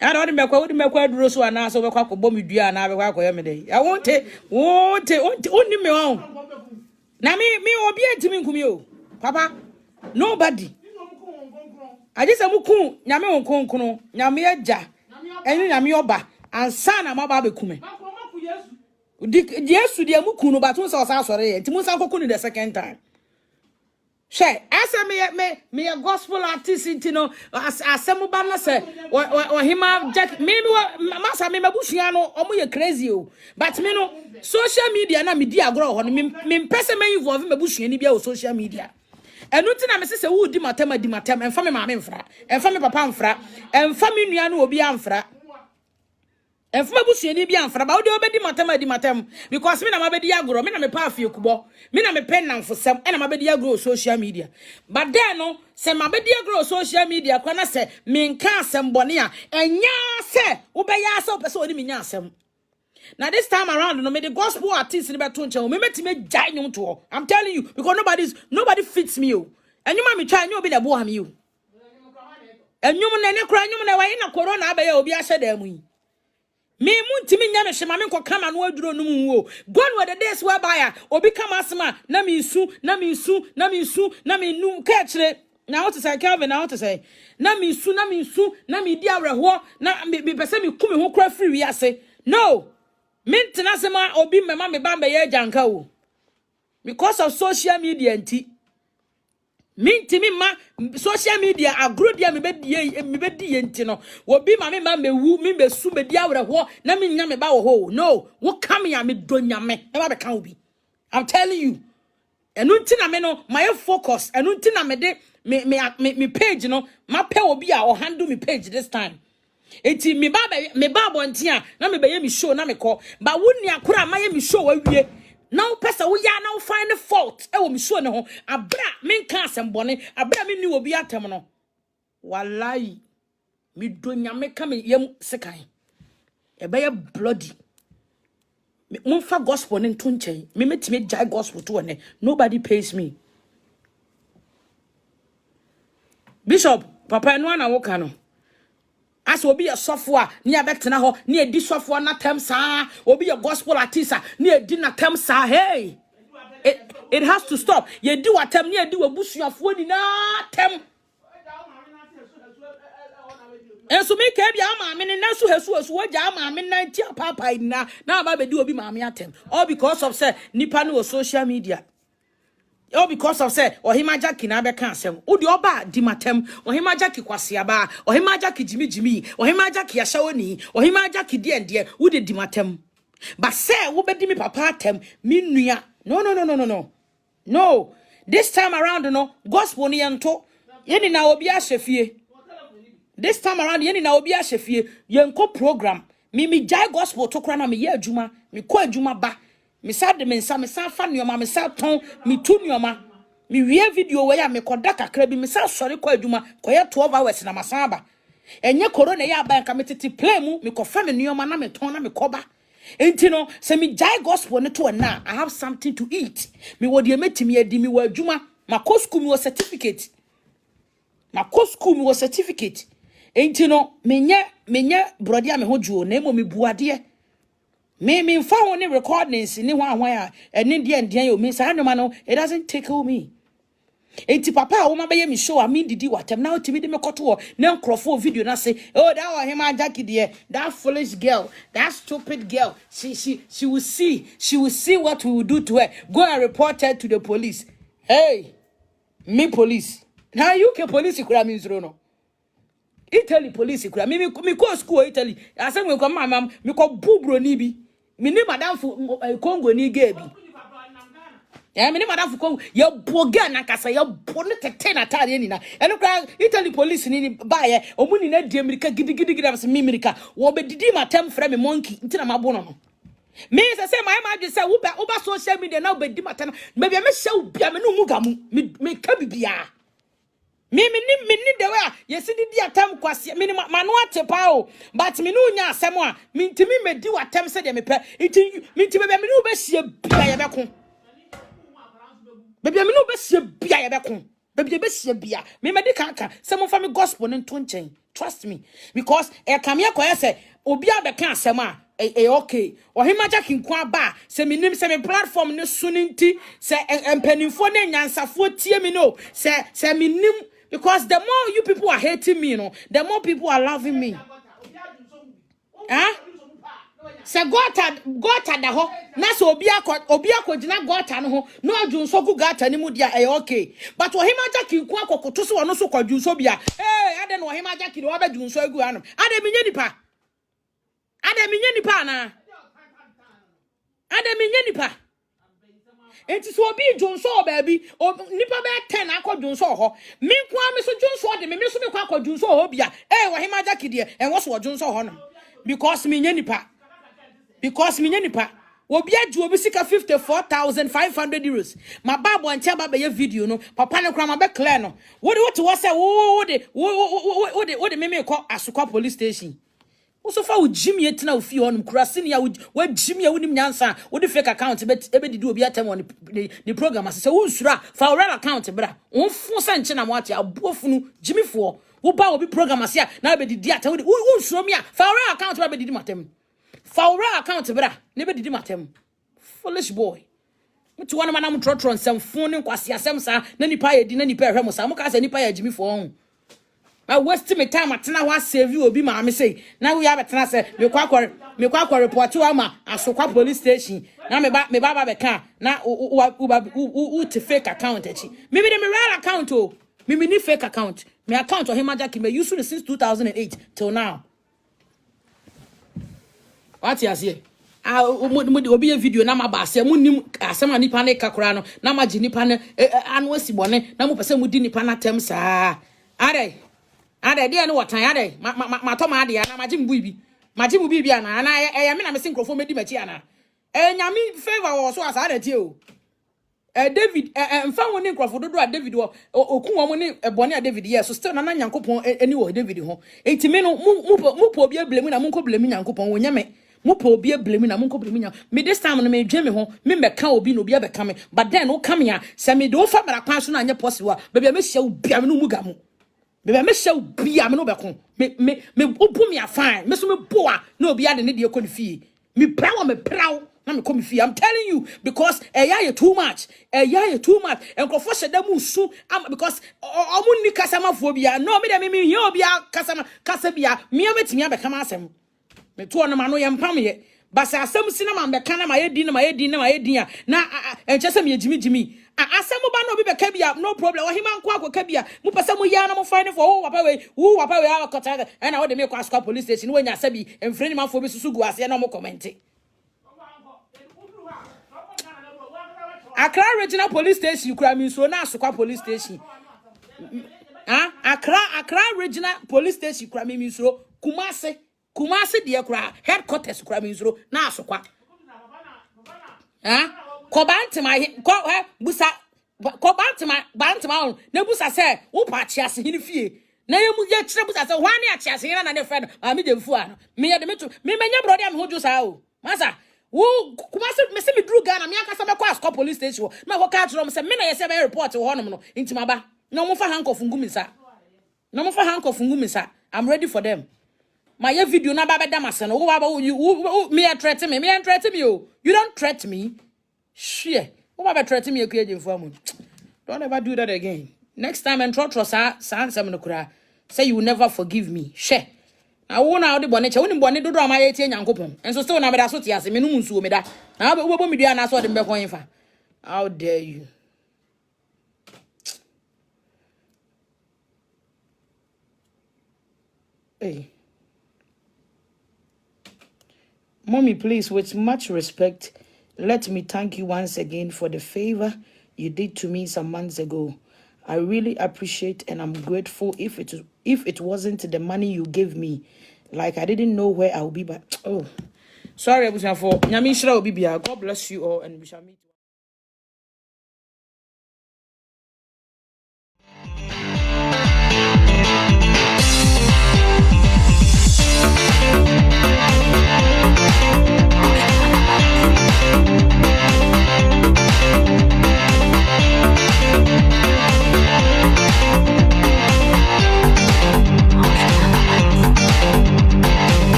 I don't make quite Rosso and ask over Quack bomb you and I will day. I won't only me on. Now me will be a Timmy Kumio. Papa, nobody. I just a muku, Yami Kunkuno, Yami Ja, and Yamioba, and son of my baby Kume. Yes, to the Mukuno, but was also sorry, Timusa Kukuni the second time. She, as me a gospel artist, you know, as some banner say, or Ohemaa Jackey, maybe Massa me Bushiano, or me crazy, but me no social media na media grow on me person may involve me bush any be social media. And nothing I say, who di matem, and family mamma fra, and family papa fra, and family nuano will be amfra. And for bush any be amfra, but the obedi matem, because me na my bedia grow, me na me pa few kubo. Me na me pen for some and my bedia grow social media. But then no, say my bedia grow social media, when I say, me can some bonia, and ya say, ubaya so person me nyasem. Now this time around, no me the gospel artist in the batuncha, me met me giant to. I'm telling you, because nobody fits me you. And you might be trying you be the boy you. And you man cry, you man away in a corona bay or be a shadem. Me muntimi nyame hwe mame ko kama no aduro no mu wo gone were the days whereby or become asma na me su na me nu ka kire Now what to say, Calvin? Now what to say? Na me su, na me di areho, na me pese me kumi ho kra free we ase. No. Maintenance ma obi me ma me ba me ye janka o. Because of social media anti. Mintimi ma social media agro dia me bedi enti no. Obi ma me wu me su me di areho na me nya me ba wo ho. No. Wo come ya me do nya me. E ba be kan obi. I'm telling you. Enunti na me no my focus enunti na me de me page no ma pe obi a o handle me page this time enti me ba bonti a na me be ye me show na me call ba wonni akora ma ye me show awie na wo pesa wo ya na wo find fault e wo me show ne ho abra me nka asembone abra me ni obi atem no wallahi me do nyame ka me yem sekan e be ye bloody Mumfa gospel in tunche. Me metime jai gospel to one. Nobody pays me. Bishop, Papa no na woka no. As obi a software, ni abetena ho, ni edi software na tem sa, obi a gospel artist, ni edi na tem sa. Hey. It has to stop. Ye do atem ni edi wabusuafo ni na tem. And so make every ama in na so hesu waja ama na tia papa na ba be do obi maame atem all because of say nipa no social media all because of say Ohemaa Jackey na be kan asem wo de oba di matem Ohemaa Jackey kwase aba Ohemaa Jackey jimi Ohemaa Jackey ashawoni Ohemaa Jackey de wo de di matem but say wo be di me papa atem me nua no this time around no gospel ni ento yeni na obi ahefie. This time around, yeni na obi ahefie yenko program. Me jai gospel to kra na me ye adwuma, me ko adwuma ba. Me sa de me nsa me sa fa nioma me sa ton, me tu nioma. Me wie video we ya me koda kakra bi me sa sori ko adwuma, ko ye 12 hours na masan ba. Enye corona ya ba nka me tete play mu, me ko fa me nioma na me ton na me koba. Enti no, se me jai gospel ne to na, I have something to eat. Me wo de metimi edi me wa adwuma, makosku me wo certificate. Makosku me wo certificate. Enti no menye brody a me hojuo na emo me buade me mfa ho ne recordings ni hwan a ene de yo me sa anoma no it doesn't tickle me. Enti papa a wo ma be ye me show a me didi watem na otimi de me koto na nkrofo video na say oh that Ohemaa Jackey there that foolish girl that stupid girl she will see what we will do to her. Go and report her to the police. Hey me police now UK police kura me zero no Italy police kura me ko school Italy asem we ko mamam me ko bubro ni bi me ni madam fu Congo ni gebi me ni madam fu Congo ye boga na kasa ye bo ne tete na tare ni na eno kura Italy police ni ba ye omuni na di America gidigidi am se me America wo be didi matem frɛ me monkey ntina mabo no me say my mama say wo ba social media na wo be di matem me bia me hye bia me no mu gamu me ka bibia me the way yes di atam kwase me manu atepa o but me no nya asem a me ntimi me di watam se de me pe enti me ntimi be me no be hie bia ye be me no be hie bia ye be be hie bia me di kanka se mo fa me gospel ne to nchen trust me because e kam ye koye se obi abeka asem a okay Ohemaa Jackey nkwa ba se me nim se me platform ne suninti se empanimfo ne nyansafo tie me no se me nim because the more you people are hating me, the more people are loving me. Huh? Se gota da ho na so obi akogina gota no ho no adwunso gu gata ni mu dia okay but Ohemaa Jackey nko akokoto so wono so kwadwunso bia ade no Ohemaa Jackey no abadwunso agu anom ade menye nipa na ade menye nipa enti so obi dwunso baby nipa be 10 akwadwunso ho me kwa me so dwunso de me so me kwa akwadwunso ho bia Ohemaa Jackey de enwo so dwunso ho no because me nya nipa obi aju obi sika 54,500 euros ma babo antia ba be video no papa ne kwa ma be clear no wo say wo de me ko asukwa police station so fa wo jimi etina wo fi honum kurase ne ya wo jimi ya wonim nyansa wo de fake account ebe didi obi atem on the program asese wo nsura fa real account bra wo fu sanche na mo ate abofunu jimi fo wo ba obi program ase na ebe didi atem wo nsuro mi a fa real account bra ebe didi matem fa real account bra na ebe didi matem foolish boy to one man am trotro nsem fun ne kwase asem sa na nipa ye di na nipa ehwe mo sa mo ka say nipa ye agimi fo on I waste me time atena wa save you obi ma me say na we have atena say me kwa report to ama asokwa police station na me ba be ka na u te fake account echi me de me real account o me ni fake account me account Ohemaa Jackey me use it since 2008 till now what you say obi video na ma ba se munim asema nipa na kakora no na ma ji nipa na anu asibone na mo pese mudi nipa na tem saa ade dey no watan ade ma to ma ade na ma ji mbu bibi ana na me na me sinkrofo medi machi ana nyame favor wo so asa ade tie o David mfa woni nkrofo dodo a David okun wo ni ebone a David yes so still na nyankopon ani wo David ho entime no mu po obi ablemu na mu nko blemu nyankopon wo nyame mu po obi ablemu na mu nko blemu nya me this time no me dwe me ho me meka obi no obi abeka me but then wo come here se me do fa mara kwan so na anya possible bebia me hye obia me no mu gamu bebia me hye obia me no beko me obu me afan me so me boa na obi ade ne de ekọ ne fie me prawo na me come fie I'm telling you because you too much and go for sheda mu su because omu ni kasama fo bia no me de me here obi kasa bia me betimi abeka ma asem me to no ma no ye mpam ye basa asem si na ma beka na ma ye din a na enchese me jimi asem ba no obi beka bia no problem Ohemaa nko akoka bia mu pese mu ya na mu find for wapa we akota and na wo de me kwa school police station we nya sabi emfreni man fo bi susu gu ase na mo comment Accra Regional Police Station, Ukraine, so now Sokwa Police Station. Accra Regional Police Station, Ukraine, so Kumasi, the Accra headquarters, Ukraine, so now Sokwa. Kobant my busa, Kobant my Bantamon, Nebusa said, Upachas in the fee. Name yet Trebusa, 1 year chas here and a friend, I mean the fuan. Me at the metro, me, my brother, who just how. Massa. Wo kumase me se me dru Ghana me akasa me kwa school police station na wo ka tro me se me na ye se be report ho no no intima ba na mo fa handcuff ngumi sa I'm ready for them my video na ba be dam ase no wo ba me threaten me oh you don't threaten me share wo ba threaten me ekwe for am don't ever do that again next time and trot sa ansem no kura say you will never forgive me share I won out the bonnet, only bonnet do drama 18 yankopon, and so still never so tears, me no munsu me da. Now, what me do and I saw them back on for. How dare you? Hey, Mommy, please, with much respect, let me thank you once again for the favor you did to me some months ago. I really appreciate and I'm grateful. If it wasn't the money you gave me, like I didn't know where I'll be, but oh, sorry, I was for Nyami Shra Obibia. God bless you all, and we shall meet.